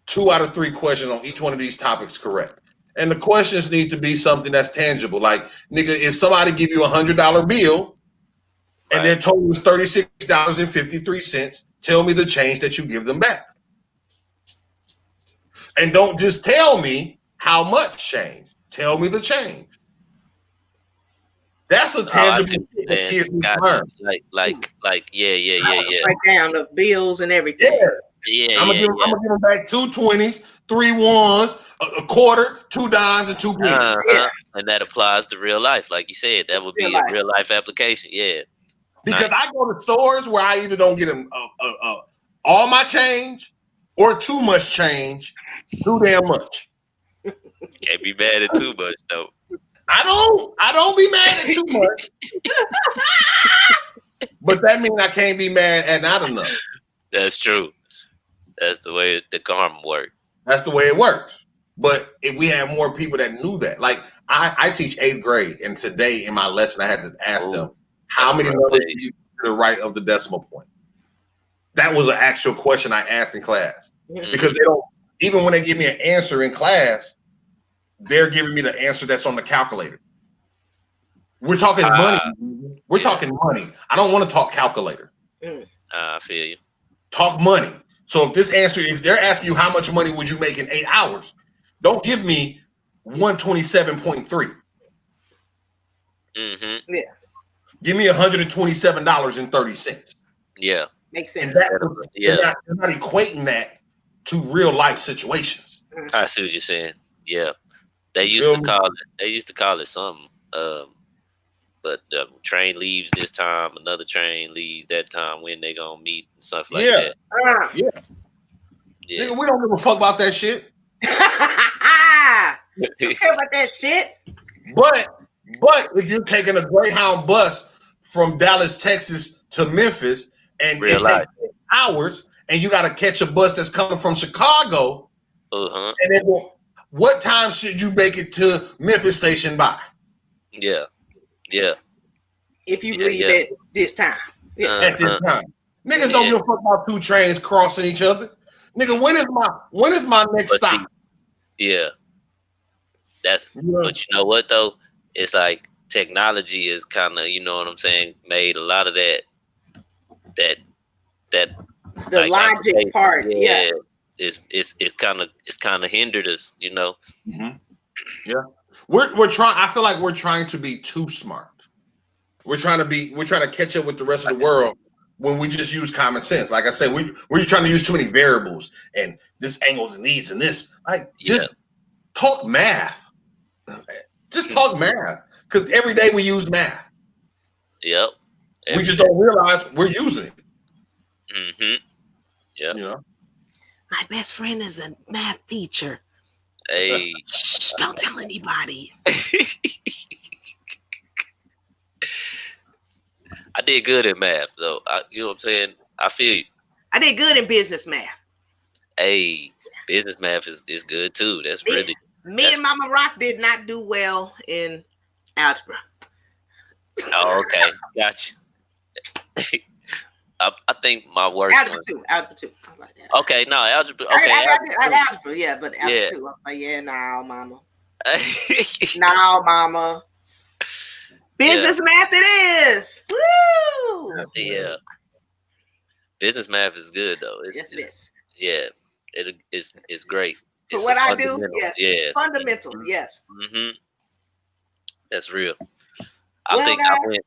2 out of 3 questions on each one of these topics correct. And the questions need to be something that's tangible. Like, nigga, if somebody give you $100 bill and their total is $36.53, tell me the change that you give them back. And don't just tell me how much change. Tell me the change. That's a tangible thing kids need to learn. Like, yeah. Break down the bills and everything. Yeah. Yeah, I'm gonna give them back 2 20s, 3 1s, a quarter, 2 dimes, and 2 pennies. Yeah. And that applies to real life, like you said. That would be a real life application. Yeah. Because I go to stores where I either don't get all my change or too much change, too damn much. Can't be mad at too much though. I don't be mad at too much. But that means I can't be mad at not enough. That's true. That's the way the karma works. That's the way it works. But if we had more people that knew that, like I teach 8th grade, and today in my lesson I had to ask them how many numbers do you to the right of the decimal point. That was an actual question I asked in class. Because they don't, even when they give me an answer in class, they're giving me the answer that's on the calculator. We're talking money. We're talking money. I don't want to talk calculator. I feel you. Talk money. So if they're asking you how much money would you make in 8 hours, don't give me 127.3. Yeah. Give me $127.30. Yeah. Makes sense. They're not equating that to real life situations. I see what you're saying. Yeah. They used to call it something. But the train leaves this time, another train leaves that time, when they gonna meet and stuff like that. Yeah. Nigga, we don't give a fuck about that shit. Don't care about that shit. But if you're taking a Greyhound bus from Dallas, Texas to Memphis, and it takes hours, and you got to catch a bus that's coming from Chicago, and then what time should you make it to Memphis station by? Yeah. If you leave at this time. At this time. Niggas don't give a fuck about 2 trains crossing each other. Nigga, when is my next stop? Yeah. But you know what though? It's like technology is kind of, you know what I'm saying, made a lot of that the like, logic part. Yeah. It's kind of hindered us, you know. Yeah. We're trying. I feel like we're trying to be too smart. We're trying to catch up with the rest of the world when we just use common sense. Like I said, we're trying to use too many variables and this angles and these and this. Like just talk math. Just talk math. Because every day we use math. Yep. We just don't realize we're using it. Yeah. You know? My best friend is a math teacher. Hey. Shh, don't tell anybody. I did good in math, though. You know what I'm saying? I feel you. I did good in business math. Hey, business math is good, too. That's really... Me and Mama Rock did not do well in algebra. Oh, okay. Gotcha. I think my worst Algebra two. I like that. Okay, no, algebra. Okay, I did algebra, yeah, but algebra two. I'm like, no, Mama. No, Mama. Business math it is. Woo! Yeah. Business math is good though. Yes, it is. Yeah, it's great. For what I do, yes. Yeah. Fundamental, yes. That's real. I think I went.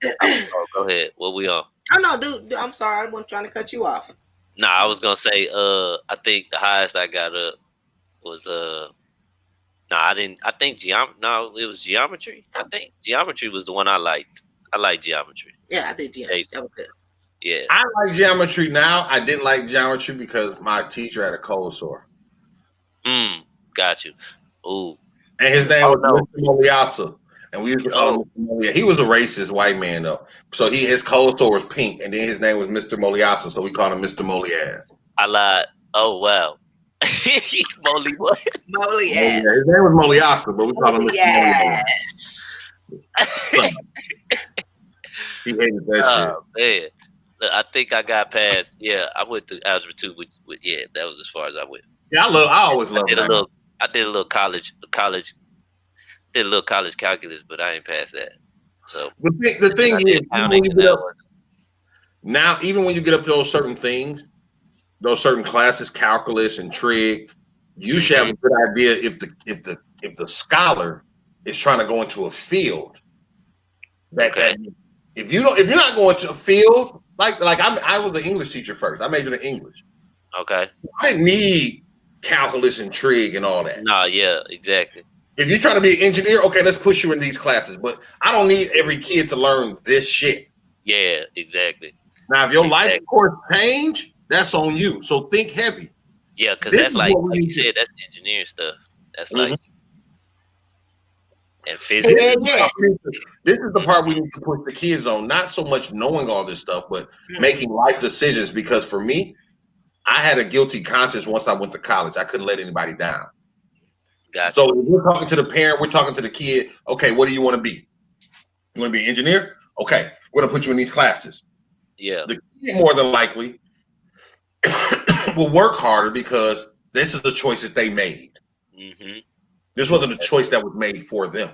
Go ahead. What we on? Oh no, dude. I'm sorry. I wasn't trying to cut you off. No, I was gonna say. I think the highest I got up was No, I didn't. I think No, it was geometry. I think geometry was the one I liked. I like geometry. Yeah, I did geometry. That was good. Yeah, I like geometry now. I didn't like geometry because my teacher had a cold sore. Got you. Ooh. And his name was Mr. Moliasa. And we used to call him Mr. Moliasa. He was a racist white man though. So his cold sore was pink, and then his name was Mr. Moliasa, so we called him Mr. Molias. I lied. Oh wow. Molly what? Molly ass. Yeah, his name was Moliasa, but we called him Mr. Molias. He hated that shit. Man. Look, I think I got past. Yeah, I went to algebra 2, with that was as far as I went. Yeah, I always loved it. I did a little college calculus, but I ain't passed that. So the thing is, now even when you get up to those certain things, those certain classes, calculus and trig, you should have a good idea if the scholar is trying to go into a field. If you're not going to a field, like I was an English teacher first. I majored in English. Okay. I didn't need calculus and trig and all that. No, yeah, exactly. If you're trying to be an engineer, okay, let's push you in these classes. But I don't need every kid to learn this shit. Yeah, exactly. Now, if your life course change, that's on you. So think heavy. Yeah, because that's like you said, that's engineering stuff. That's like and physics. This is the part we need to put the kids on. Not so much knowing all this stuff, but making life decisions. Because for me, I had a guilty conscience once I went to college. I couldn't let anybody down. Gotcha. So if we're talking to the parent, we're talking to the kid. Okay, what do you want to be? You want to be an engineer? Okay, we're gonna put you in these classes. Yeah. The kid more than likely will work harder because this is the choice that they made. Mm-hmm. This wasn't a choice that was made for them.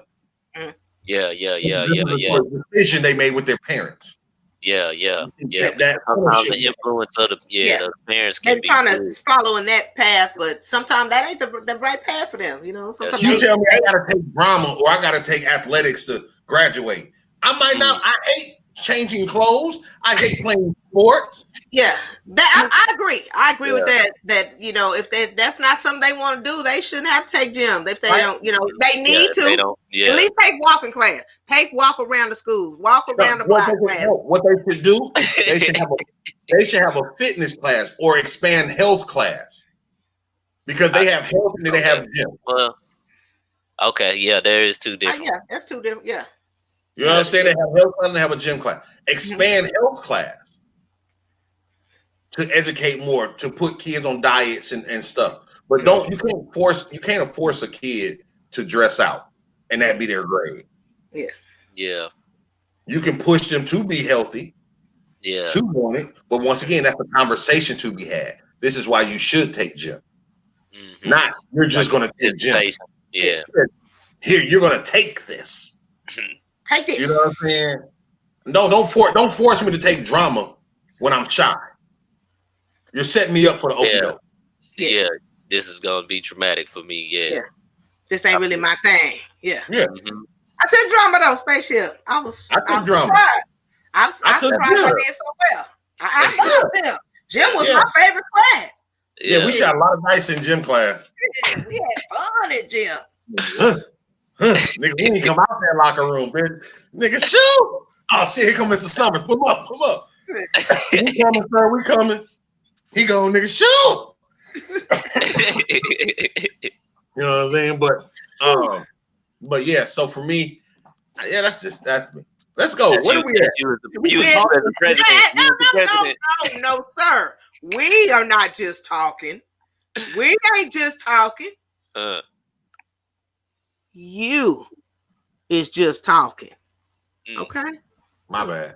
Yeah. The decision they made with their parents. Yeah. That sometimes the influence of the parents can be kind of following that path, but sometimes that ain't the right path for them. You know, sometimes you tell me I gotta take drama or I gotta take athletics to graduate. I might not. I hate changing clothes. I hate playing sports. Yeah, that I agree. I agree with that. That you know, if that's not something they want to do, they shouldn't have to take gym. If they don't, you know, they need to. They don't, at least take walking class. Walk around the schools. Walk around the block class. What they should do? They should have a fitness class or expand health class because they have health and then they have gym. Well, okay, yeah, there is two different. Yeah, that's two different. Yeah. You know what I'm saying? They have health class and they have a gym class. Expand health class to educate more, to put kids on diets and stuff. But you can't force a kid to dress out and that be their grade. Yeah. Yeah. You can push them to be healthy. Yeah. To want it. But once again, that's a conversation to be had. This is why you should take gym. Mm-hmm. Not you're just gonna take gym. Yeah. Here, you're gonna take this. Take this. You know what I'm saying? No, don't force me to take drama when I'm shy. You're setting me up for the okie doke. Yeah, this is gonna be traumatic for me. Yeah. This ain't really my thing. Yeah. Mm-hmm. I took drama though, spaceship. I was surprised. I was surprised I did so well. I loved gym. Gym was my favorite class. Yeah, we shot a lot of dice in gym class. Yeah, we had fun at gym. Nigga, we didn't come out that locker room, bitch. Nigga, shoot! Oh shit, here come Mr. Summers. Come up. We coming, sir. We coming. He go, nigga, shoot! You know what I'm saying? But yeah. So for me, that's me. Let's go. What are we at? You as the president. No, sir. We are not just talking. We ain't just talking. You is just talking. Okay. My bad.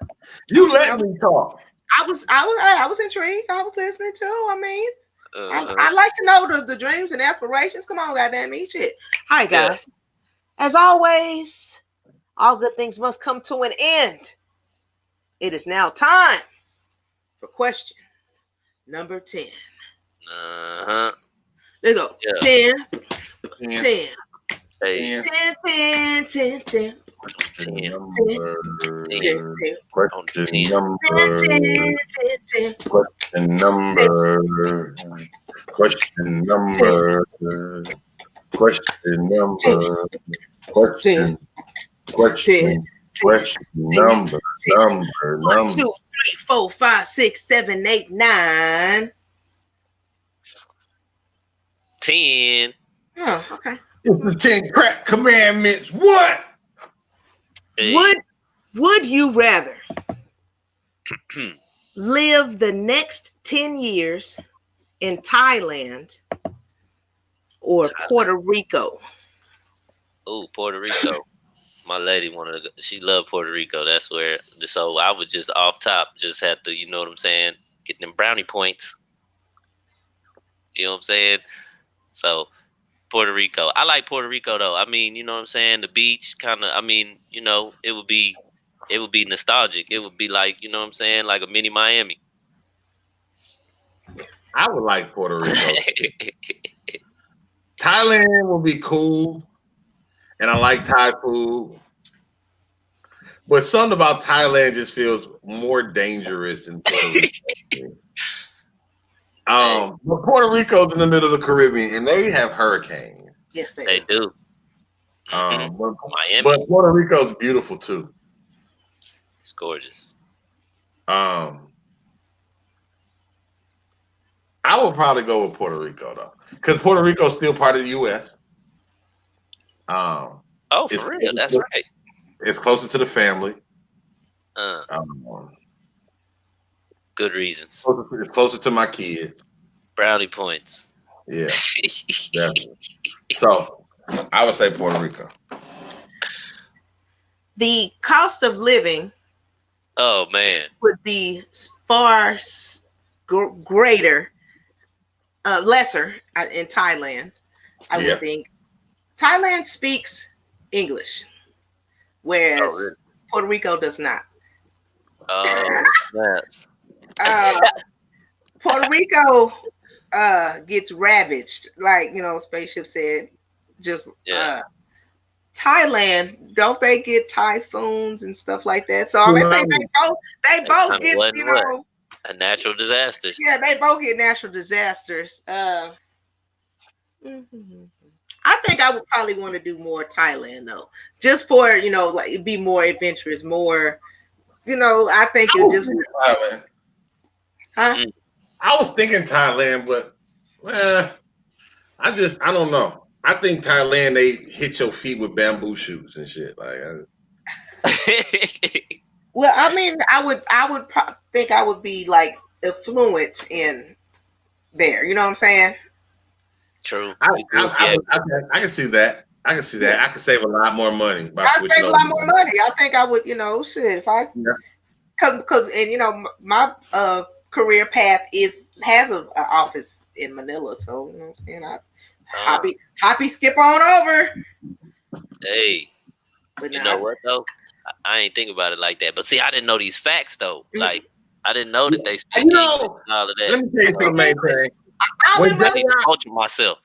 You let me talk. I was intrigued. I was listening too. I mean, I like to know the dreams and aspirations. Come on, goddamn me, shit. All right, guys. As always, all good things must come to an end. It is now time for question number 10. There you go. 10. 10. 10. 10. 10. 10. Question number. 1, 2, 3, 4, 5, 6, 7, 8, 9. 10. Oh, okay. It's the 10 crack commandments. What? Would you rather live the next 10 years in Thailand or Puerto Rico? Oh, Puerto Rico. My lady she loved Puerto Rico. That's where, so I would just off top just have to, you know what I'm saying, get them brownie points. You know what I'm saying? So Puerto Rico. I like Puerto Rico though. I mean, you know what I'm saying? The beach kind of, I mean, you know, it would be nostalgic. It would be like, you know what I'm saying? Like a mini Miami. I would like Puerto Rico. Thailand will be cool. And I like Thai food. But something about Thailand just feels more dangerous than Puerto Rico. But Puerto Rico's in the middle of the Caribbean, and they have hurricanes. Yes, They do. But Miami, Puerto Rico's beautiful too. it's gorgeous. I would probably go with Puerto Rico though, because Puerto Rico's still part of the U.S. Oh, for real? That's right. It's closer to the family. Good reasons. It's closer to my kids. Brownie points. Yeah. Definitely. So I would say Puerto Rico. The cost of living, Oh man, would be far greater, lesser in Thailand. I would think. Thailand speaks English, whereas Puerto Rico does not. snaps. Puerto Rico gets ravaged, like Spaceship said. Just Thailand, don't they get typhoons and stuff like that? So I think they both get a natural disasters. Yeah, they both get natural disasters. I think I would probably want to do more Thailand though, just for like be more adventurous, more. I think it just. Thailand. Huh? I was thinking Thailand, but I don't know. I think Thailand, they hit your feet with bamboo shoots and shit. Well, I mean, I would think I would be like affluent in there. You know what I'm saying? True. I can see that. I can see that. Yeah. I could save a lot more money. I save a lot more money. I think I would, shit. If I, because my career path has an office in Manila, so happy skip on over. Hey, but you know what though? I ain't think about it like that. But see, I didn't know these facts though. Mm-hmm. Like I didn't know that they speak English and all of that. Let me tell you something, MAINTAINE. Myself.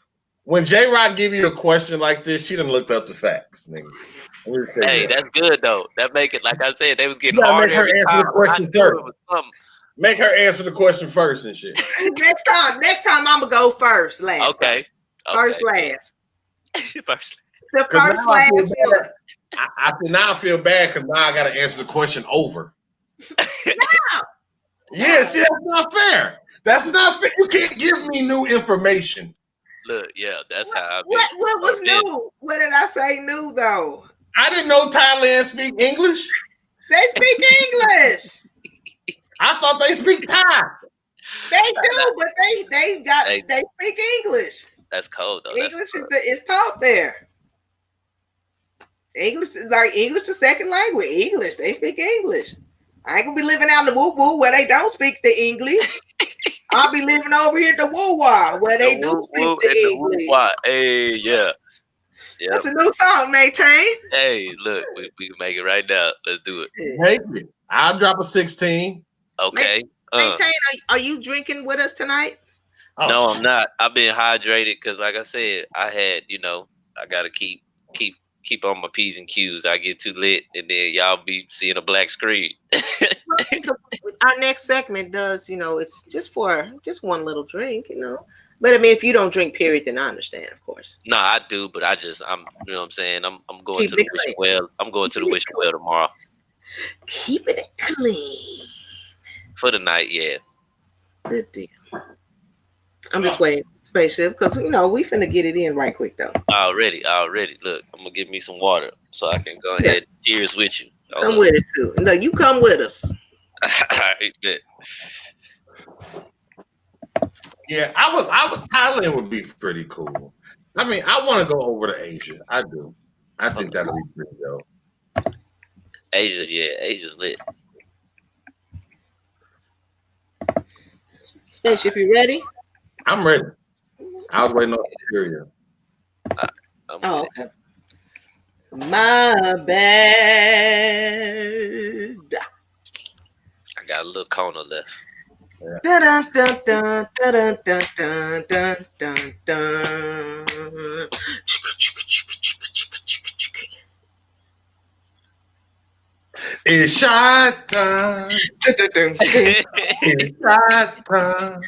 When J-Rock give you a question like this, she done looked up the facts, nigga. Hey, that's good though. That make it, like I said, they was getting hard every time. Make her answer the question first and shit. Next time I'm gonna go first, last. Okay. First, last. First. The first, last one. Now I feel bad because now I got to answer the question over. No. Yeah, see, that's not fair. That's not fair. You can't give me new information. Look, yeah, that's how. What was new? What did I say new though? I didn't know Thailand speak English. They speak English. I thought they speak Thai. They do, but they speak English. That's cold though. English is taught there. English is like English the second language. English, they speak English. I ain't gonna be living out in the woo woo where they don't speak the English. I'll be living over here at the woo wah where they do speak the English. Hey, yeah. That's a new song, MAINTAINE. Hey, look, we can make it right now. Let's do it. Hey, I'll drop a 16. Okay. MAINTAINE, are you drinking with us tonight? Oh. No, I'm not. I've been hydrated because, like I said, I had, I gotta keep on my P's and Q's. I get too lit, and then y'all be seeing a black screen. Our next segment does, it's just one little drink, But I mean, if you don't drink, period, then I understand, of course. No, I do, but I'm, you know what I'm saying? I'm going to the wishing well. I'm going to the wishing well tomorrow. Keeping it clean. For the night, yeah. Good deal. I'm just waiting, Spaceship, because, we finna get it in right quick, though. Already. Look, I'm going to get me some water so I can go ahead and cheers with you. Come with it, too. No, you come with us. All right, bet. Yeah, I would. Thailand would be pretty cool. I mean, I want to go over to Asia. I do. I think that'd be pretty dope. Asia, yeah, Asia's lit. Spaceship, you ready? I'm ready. I was waiting on Syria. Okay. My bad. I got a little corner left. Dun, dun, dun, dun, dun, dun, dun, dun, dun, dun. It's shot time. It's shot time.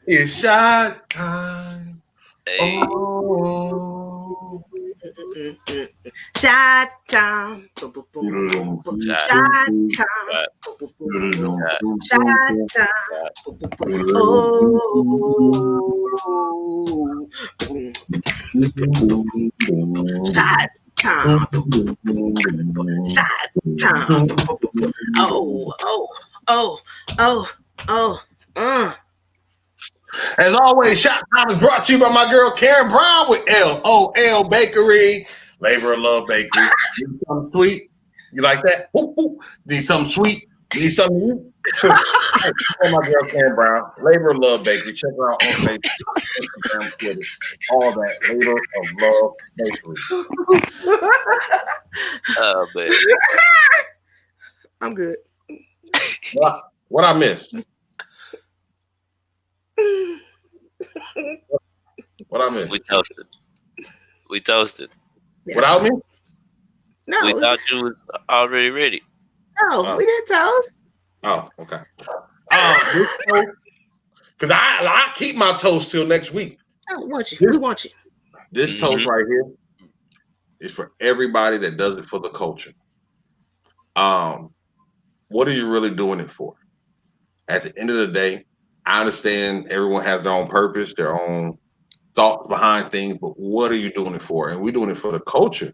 It's shot time. Hey. Oh. Shot time. Shot time. Shot time. Shot time. Shot time. As always, Shot Time is brought to you by my girl Karen Brown with LOL Bakery. Labor of Love Bakery. Need something sweet? You like that? Whoop, whoop. Need something sweet? Need something? Hey, my girl Karen Brown. Labor of Love Bakery. Check her out on Facebook, Instagram, Twitter. All that. Labor of Love Bakery. Oh man. I'm good. What I missed? What I missed? We toasted. Without me? No, We thought you was already ready. no, we didn't toast. Oh, okay. Because I keep my toast till next week. I don't want you. We want you. This toast right here is for everybody that does it for the culture. What are you really doing it for? At the end of the day, I understand everyone has their own purpose, their own thoughts behind things, but what are you doing it for? And we're doing it for the culture.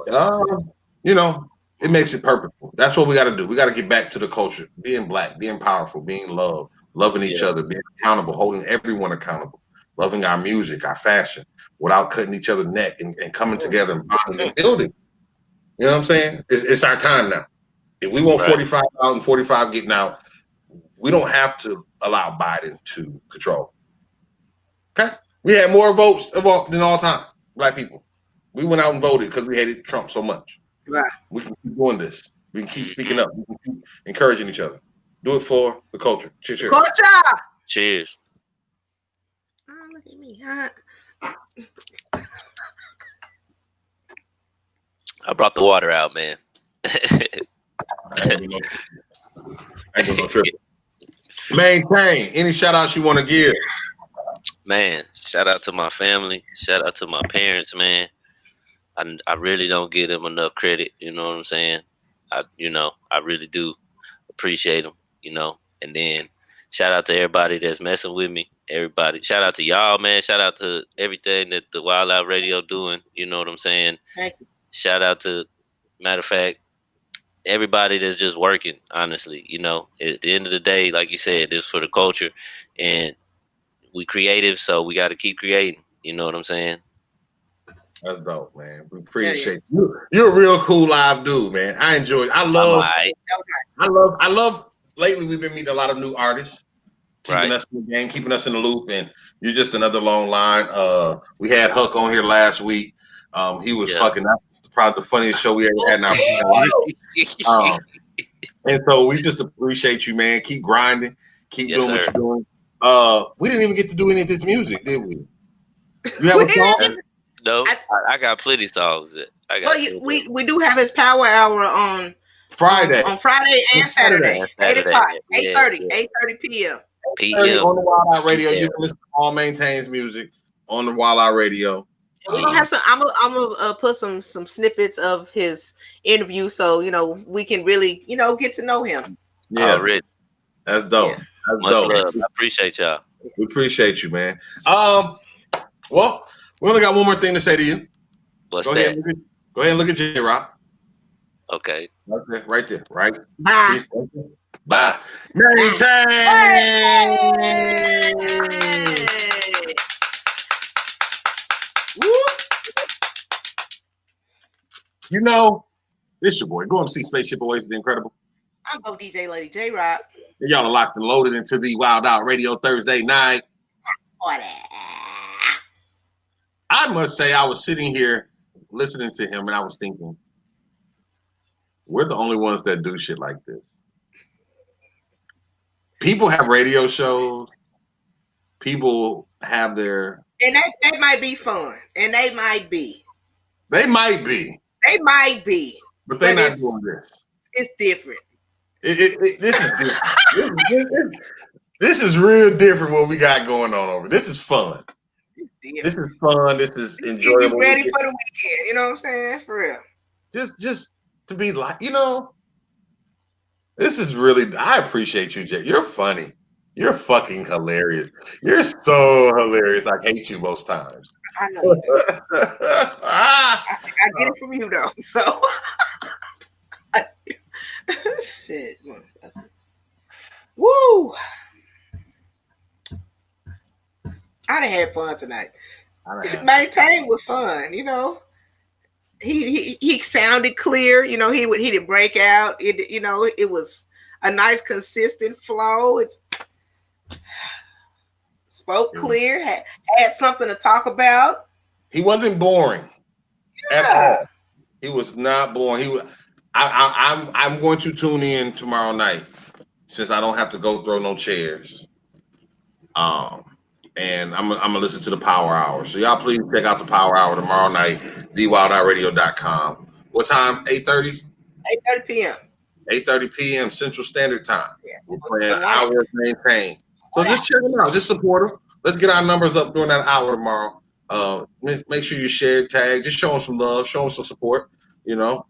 You know, it makes it purposeful. That's what we got to do. We got to get back to the culture, being black, being powerful, being loved, loving each other, being accountable, holding everyone accountable, loving our music, our fashion, without cutting each other's neck and coming together and bonding and building. You know what I'm saying? It's our time now. If we want 45 out and 45 getting out, we don't have to allow Biden to control. Okay? We had more votes than all time, black people. We went out and voted because we hated Trump so much. Right. We can keep doing this. We can keep speaking up. We can keep encouraging each other. Do it for the culture. Cheers. Cheers. Culture. Cheers. Oh, look at me. I brought the water out, man. I ain't doing no trip. Maintain. Any shout outs you want to give? Man, shout out to my family. Shout out to my parents, man. I really don't give them enough credit. You know what I'm saying? I really do appreciate them, and then shout out to everybody that's messing with me. Everybody, shout out to y'all, man. Shout out to everything that the WildOut Radio doing. You know what I'm saying? Thank you. Shout out to, matter of fact, everybody that's just working, honestly. At the end of the day, like you said, this is for the culture, and we creative, so we got to keep creating. You know what I'm saying? That's dope, man. We appreciate you. You're a real cool live dude, man. I enjoy it. I love. Lately, we've been meeting a lot of new artists, keeping us in the game, keeping us in the loop, and you're just another long line. We had Huck on here last week. He was fucking. That's probably the funniest show we ever had in our life. And so we just appreciate you, man. Keep grinding. Keep doing what you're doing. We didn't even get to do any of this music, did we? You have a song? No, I got plenty of songs. We do have his power hour on Friday. On Friday and Saturday. 8 o'clock, 8:30 p.m. On the WildOut Radio. You can listen to all Maintain's music on the WildOut Radio. We're gonna have some. I'm gonna put some snippets of his interview, so we can really get to know him. Yeah, already. That's dope. Yeah. That's much dope. love. I appreciate y'all. We appreciate you, man. Well, we only got one more thing to say to you. What's Go that? Ahead and look at J-Rock. Okay. Right there. Right. Bye. Bye. Maintain. Hey! This your boy. Go and see Spaceship Oasis, the Incredible. I'm Go DJ Lady J-Rock. And y'all are locked and loaded into the WildOut Radio Thursday night. I must say, I was sitting here listening to him and I was thinking, we're the only ones that do shit like this. People have radio shows. People have their... And they might be fun. And they might be. They might be. They might be. But they're not it's, doing this. It's different. This is different. This is real different what we got going on over. This is fun. This is fun. This is enjoyable. You ready for the weekend? You know what I'm saying? For real. Just to be like, you know, this is really. I appreciate you, Jay. You're funny. You're fucking hilarious. You're so hilarious. I hate you most times. I know you do. I get it from you though. So shit. Woo! I done had fun tonight. Maintain was fun, you know. He sounded clear, you know. He didn't break out. It, you know, it was a nice consistent flow. It spoke clear, had something to talk about. He wasn't boring at all. He was not boring. He was. I'm going to tune in tomorrow night since I don't have to go throw no chairs. And I'm gonna listen to the Power Hour. So y'all please check out the Power Hour tomorrow night, WildOutRadio.com. What time? 8:30? 8:30 p.m. 8:30 p.m. Central Standard Time. Yeah. We're playing Hours Maintain. So just check them out. Just support them. Let's get our numbers up during that hour tomorrow. Make sure you share, tag. Just show them some love. Show them some support. You know.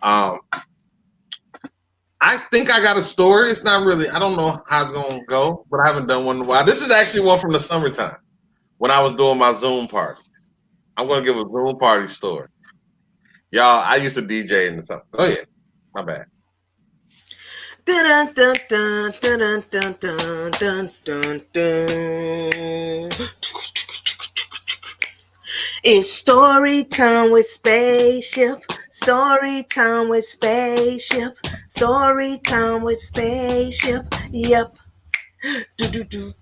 I think I got a story. It's not really. I don't know how it's gonna go, but I haven't done one in a while. This is actually one from the summertime when I was doing my Zoom parties. I'm gonna give a Zoom party story. Y'all, I used to DJ in the summer. Oh yeah, my bad. Dun, dun, dun, dun, dun, dun, dun, dun, dun. It's story time with Spaceship. Story time with Spaceship. Story time with Spaceship. Yep. Do.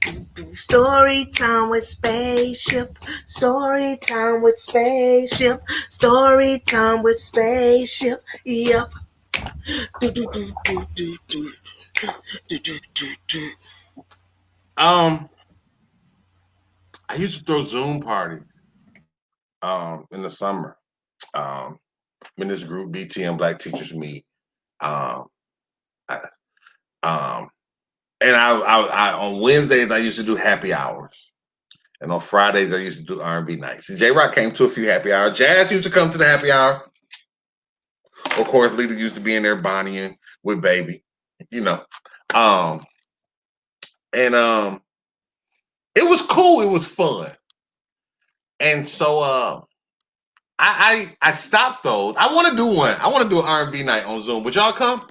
Story time with Spaceship. Story time with Spaceship. Story time with Spaceship. Yep. Do. I used to throw Zoom parties in the summer. When this group BTM Black Teachers Meet. And I on Wednesdays I used to do happy hours. And on Fridays I used to do R&B nights. And J-Rock came to a few happy hours. Jazz used to come to the happy hour. Of course, Lita used to be in there bonnying with Baby, you know. It was cool. It was fun. And so I stopped those. I want to do one. I want to do an R&B night on Zoom. Would y'all come?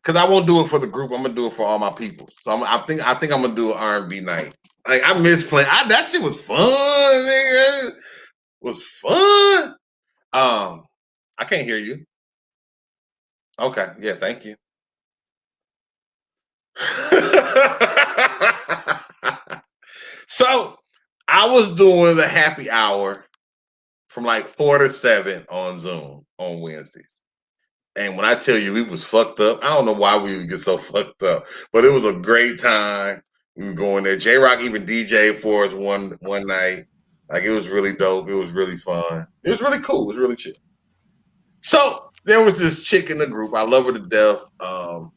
Because I won't do it for the group. I'm gonna do it for all my people. So I think I'm gonna do an R&B night. Like I miss playing. That shit was fun, nigga. It was fun. I can't hear you. Okay, yeah, thank you. So I was doing the happy hour from like 4 to 7 on Zoom on Wednesdays. And when I tell you we was fucked up, I don't know why we would get so fucked up, but it was a great time. We were going there. J-Rock even DJ'd for us one night. Like it was really dope. It was really fun. It was really cool. It was really chill. So there was this chick in the group. I love her to death. I'm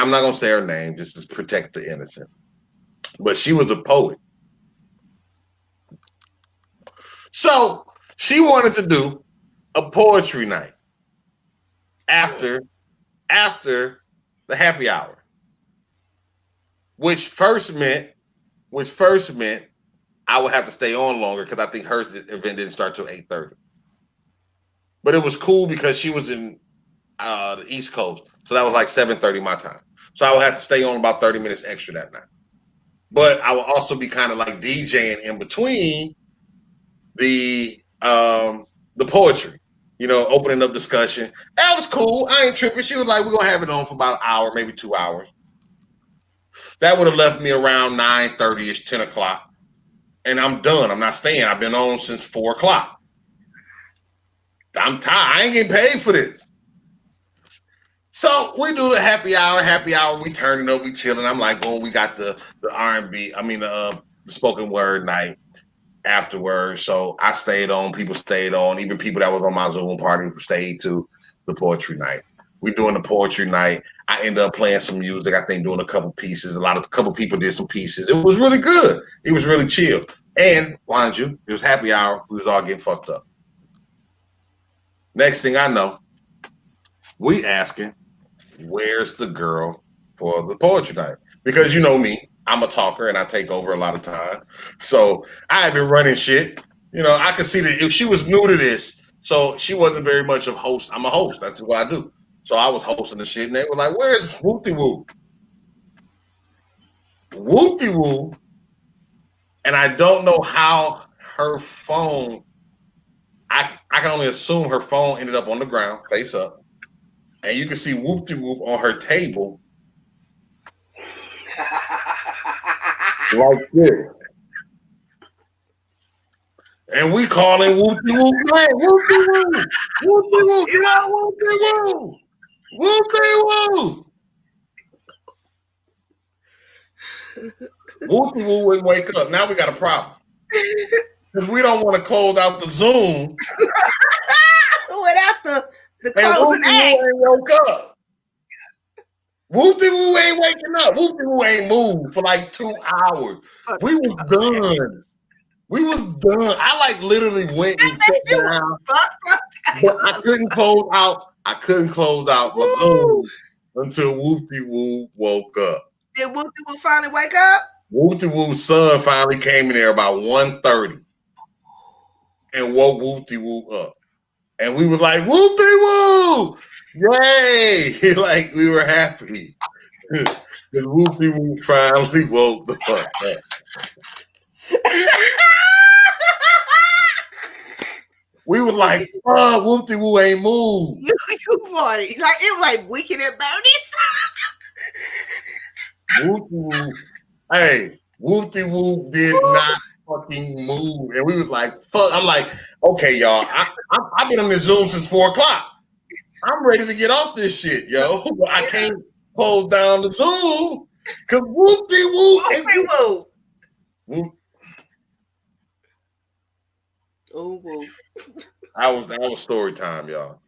not gonna say her name just to protect the innocent. But she was a poet. So she wanted to do a poetry night after the happy hour, which first meant I would have to stay on longer because I think her event didn't start till 8:30. But it was cool because she was in the East Coast, so that was like 7:30 my time. So I would have to stay on about 30 minutes extra that night. But I would also be kind of like DJing in between the poetry, you know, opening up discussion. That was cool. I ain't tripping. She was like, we're gonna have it on for about an hour, maybe 2 hours. That would have left me around 9:30ish, 10 o'clock. And I'm done. I'm not staying. I've been on since 4 o'clock. I'm tired. I ain't getting paid for this. So we do the happy hour, we turning up, we chilling. I'm like, oh, we got the R&B, the spoken word night. afterwards. So I stayed on. People stayed on. Even people that was on my Zoom party stayed to the poetry night. We doing the poetry night. I ended up playing some music. I think doing a couple pieces. A couple people did some pieces. It was really good. It was really chill. And mind you, it was happy hour. We was all getting fucked up. Next thing I know, we asking, where's the girl for the poetry night? Because you know me, I'm a talker and I take over a lot of time. So I had been running shit. You know, I could see that if she was new to this, so she wasn't very much of a host. I'm a host. That's what I do. So I was hosting the shit, and they were like, where's Whoop-de-Woo? Whoop-de-Woo. And I don't know how her phone, I can only assume her phone ended up on the ground, face up. And you can see Whoop-de-Woo on her table. Like this. And we calling Whoop-de-Woo. Hey, Whoop-de-Woo. Whoop-de-Woo. Get out, Whoop-de-Woo. Whoop-de-Woo. Whoop-de-Woo wouldn't wake up. Now we got a problem. Because we don't want to close out the Zoom. Without the closing act. Ain't woke up. Whoop-de-Woo ain't waking up. Whoop-de-Woo ain't moved for like 2 hours. We was done. We was done. I like literally went and sat down. But I couldn't close out. I couldn't close out my Zoom until Whoop-de-Woo woke up. Did Whoop-de-Woo finally wake up? Whoop-de-Woo's son finally came in there about 1:30 and woke Whoop-de-Woo up. And we was like, Whoop-de-Woo! Yay! Like we were happy. Because Whoop-de-Woo finally woke the fuck up. We was like, oh, Whoop-de-Woo ain't moved. You party. Like it was like Wicked at Bernie's. Whoop-de-Woo. Hey, Whoop-de-Woo did not fucking move. And we was like, fuck. I'm like, okay, y'all. I've been on this Zoom since 4:00. I'm ready to get off this shit, yo. But I can't close down the Zoom because Whoop-de-Woo. Whoop-de-Woo. Whoop. Oh, whoop. That was story time, y'all.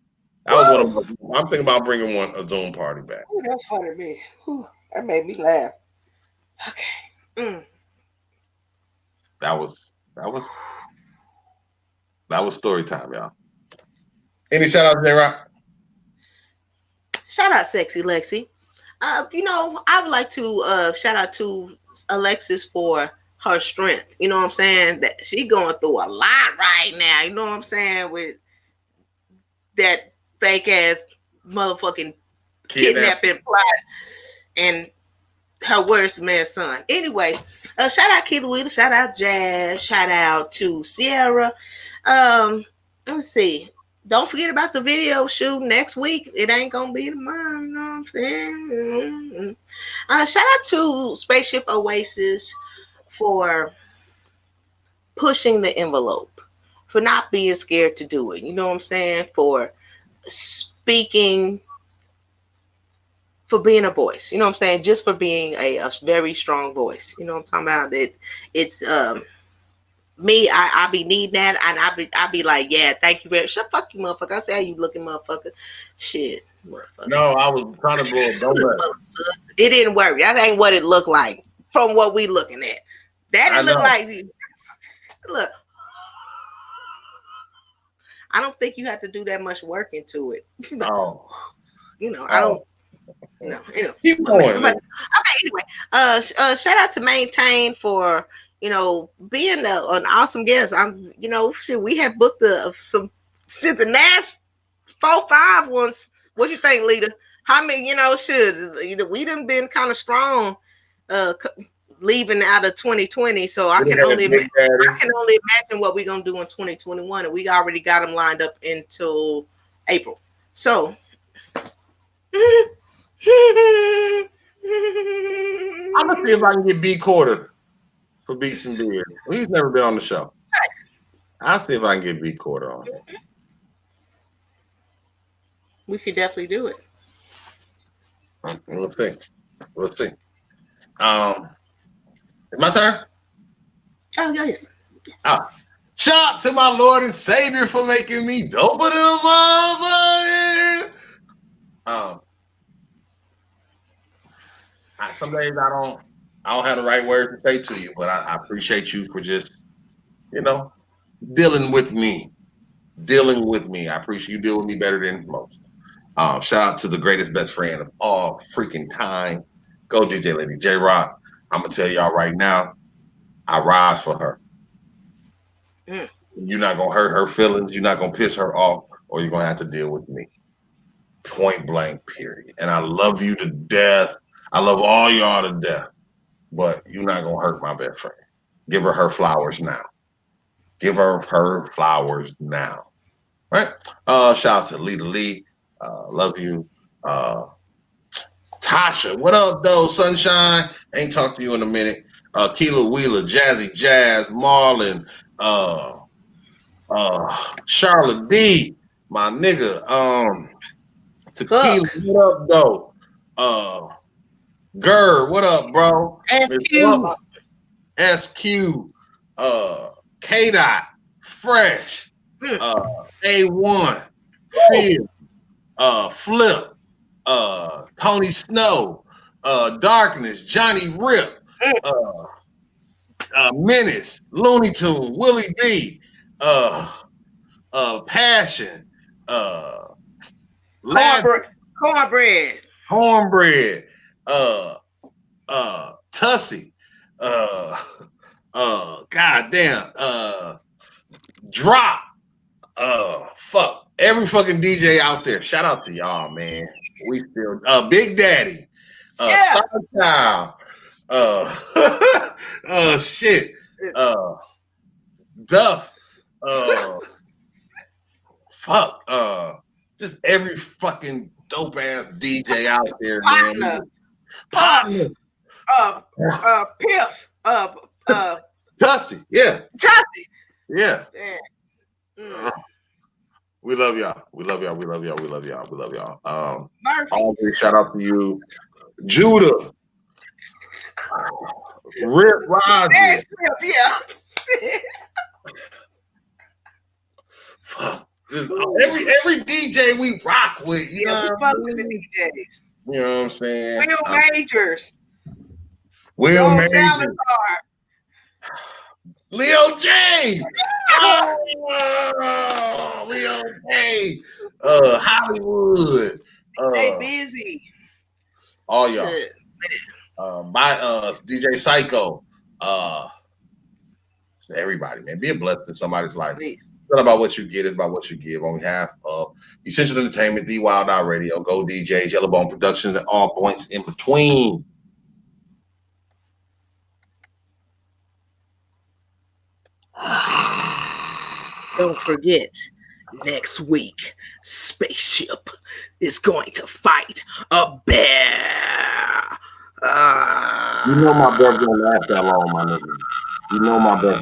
That was one of my, I'm thinking about bringing a Zoom party back. Ooh, that's funny to me. Ooh, that made me laugh. Okay. That was story time, y'all. Any shout out to J-Rock? Shout out Sexy Lexi. You know, I would like to shout out to Alexis for her strength. You know what I'm saying? That she going through a lot right now. You know what I'm saying? With that fake ass motherfucking kidnapping plot and her worst man's son. Anyway, shout out Keith Wheeler, shout out Jazz, shout out to Sierra. Let's see. Don't forget about the video shoot next week. It ain't gonna be tomorrow, you know what I'm saying? Shout out to Spaceship Oasis for pushing the envelope, for not being scared to do it. You know what I'm saying? For speaking, for being a voice. You know what I'm saying? Just for being a very strong voice. You know what I'm talking about? That it's me, I be needing that, and I be like, yeah, thank you very much. Fuck you, motherfucker. I say how you looking, motherfucker. Shit, motherfucker. No, I was trying to blow it. It didn't work. That ain't what it looked like from what we looking at. That didn't look like look. I don't think you have to do that much work into it. No. You know, I don't. No, you know. Keep going. Okay, anyway. Shout out to Maintain for, you know, being an awesome guest. You know, shit, we have booked some since the last 4-5 ones. What you think, Lita? How many, you know, we done been kind of strong leaving out of 2020. So I can only imagine what we're gonna do in 2021. And we already got them lined up until April. So I'm gonna see if I can get B Quarter for Beats and Beer. He's never been on the show. Nice. I'll see if I can get B Quarter on. We could definitely do it. We'll see. We'll see. It's my turn? Oh, yes. Shout out to my Lord and Savior for making me doper than a motherfucker. Some days I don't have the right words to say to you, but I appreciate you for just, dealing with me. I appreciate you deal with me better than most. Shout out to the greatest best friend of all freaking time. Go DJ Lady J-Rock. I'm gonna tell y'all right now, I rise for her. You're not gonna hurt her feelings, you're not gonna piss her off, or you're gonna have to deal with me. Point blank, period. And I love you to death. I love all y'all to death. But you're not gonna hurt my best friend. Give her flowers now. Give her flowers now. Right? Shout out to Lita Lee. Love you. Tasha, what up, though? Sunshine. Ain't talked to you in a minute. Keela Wheeler, Jazzy Jazz, Marlon, Charlotte D, my nigga. Tequila, what up, though? Gurr, what up, bro? SQ, K-Dot, Fresh, A1, Phil, Flip, Tony Snow, Darkness, Johnny Rip, Menace, Looney Tune, Willie B, Passion, Cornbread, Tussie, goddamn, Drop, fuck, every fucking DJ out there. Shout out to y'all, man. We still, Big Daddy, Star Child, shit, Duff, fuck, just every fucking dope ass DJ out there, man. Partner, Piff, Tussie, yeah. Tussie, yeah. We love y'all. Murphy. Shout out to you, Judah, Rip Rogers. Fuck. Every DJ we rock with, you know what I'm saying? Will Majors. Will Majors. Salazar. Leo J. Leo J. Hollywood. Stay busy. All y'all. DJ Psycho. Everybody, man. Be a blessing in somebody's life. Please. It's not about what you get, it's about what you give. On behalf of Essential Entertainment, the WildOut Radio, Go DJs, Yellowbone Productions, and all points in between. Don't forget, next week, Spaceship is going to fight a bear. You know my breath don't last that long, my nigga. You know my breath don't.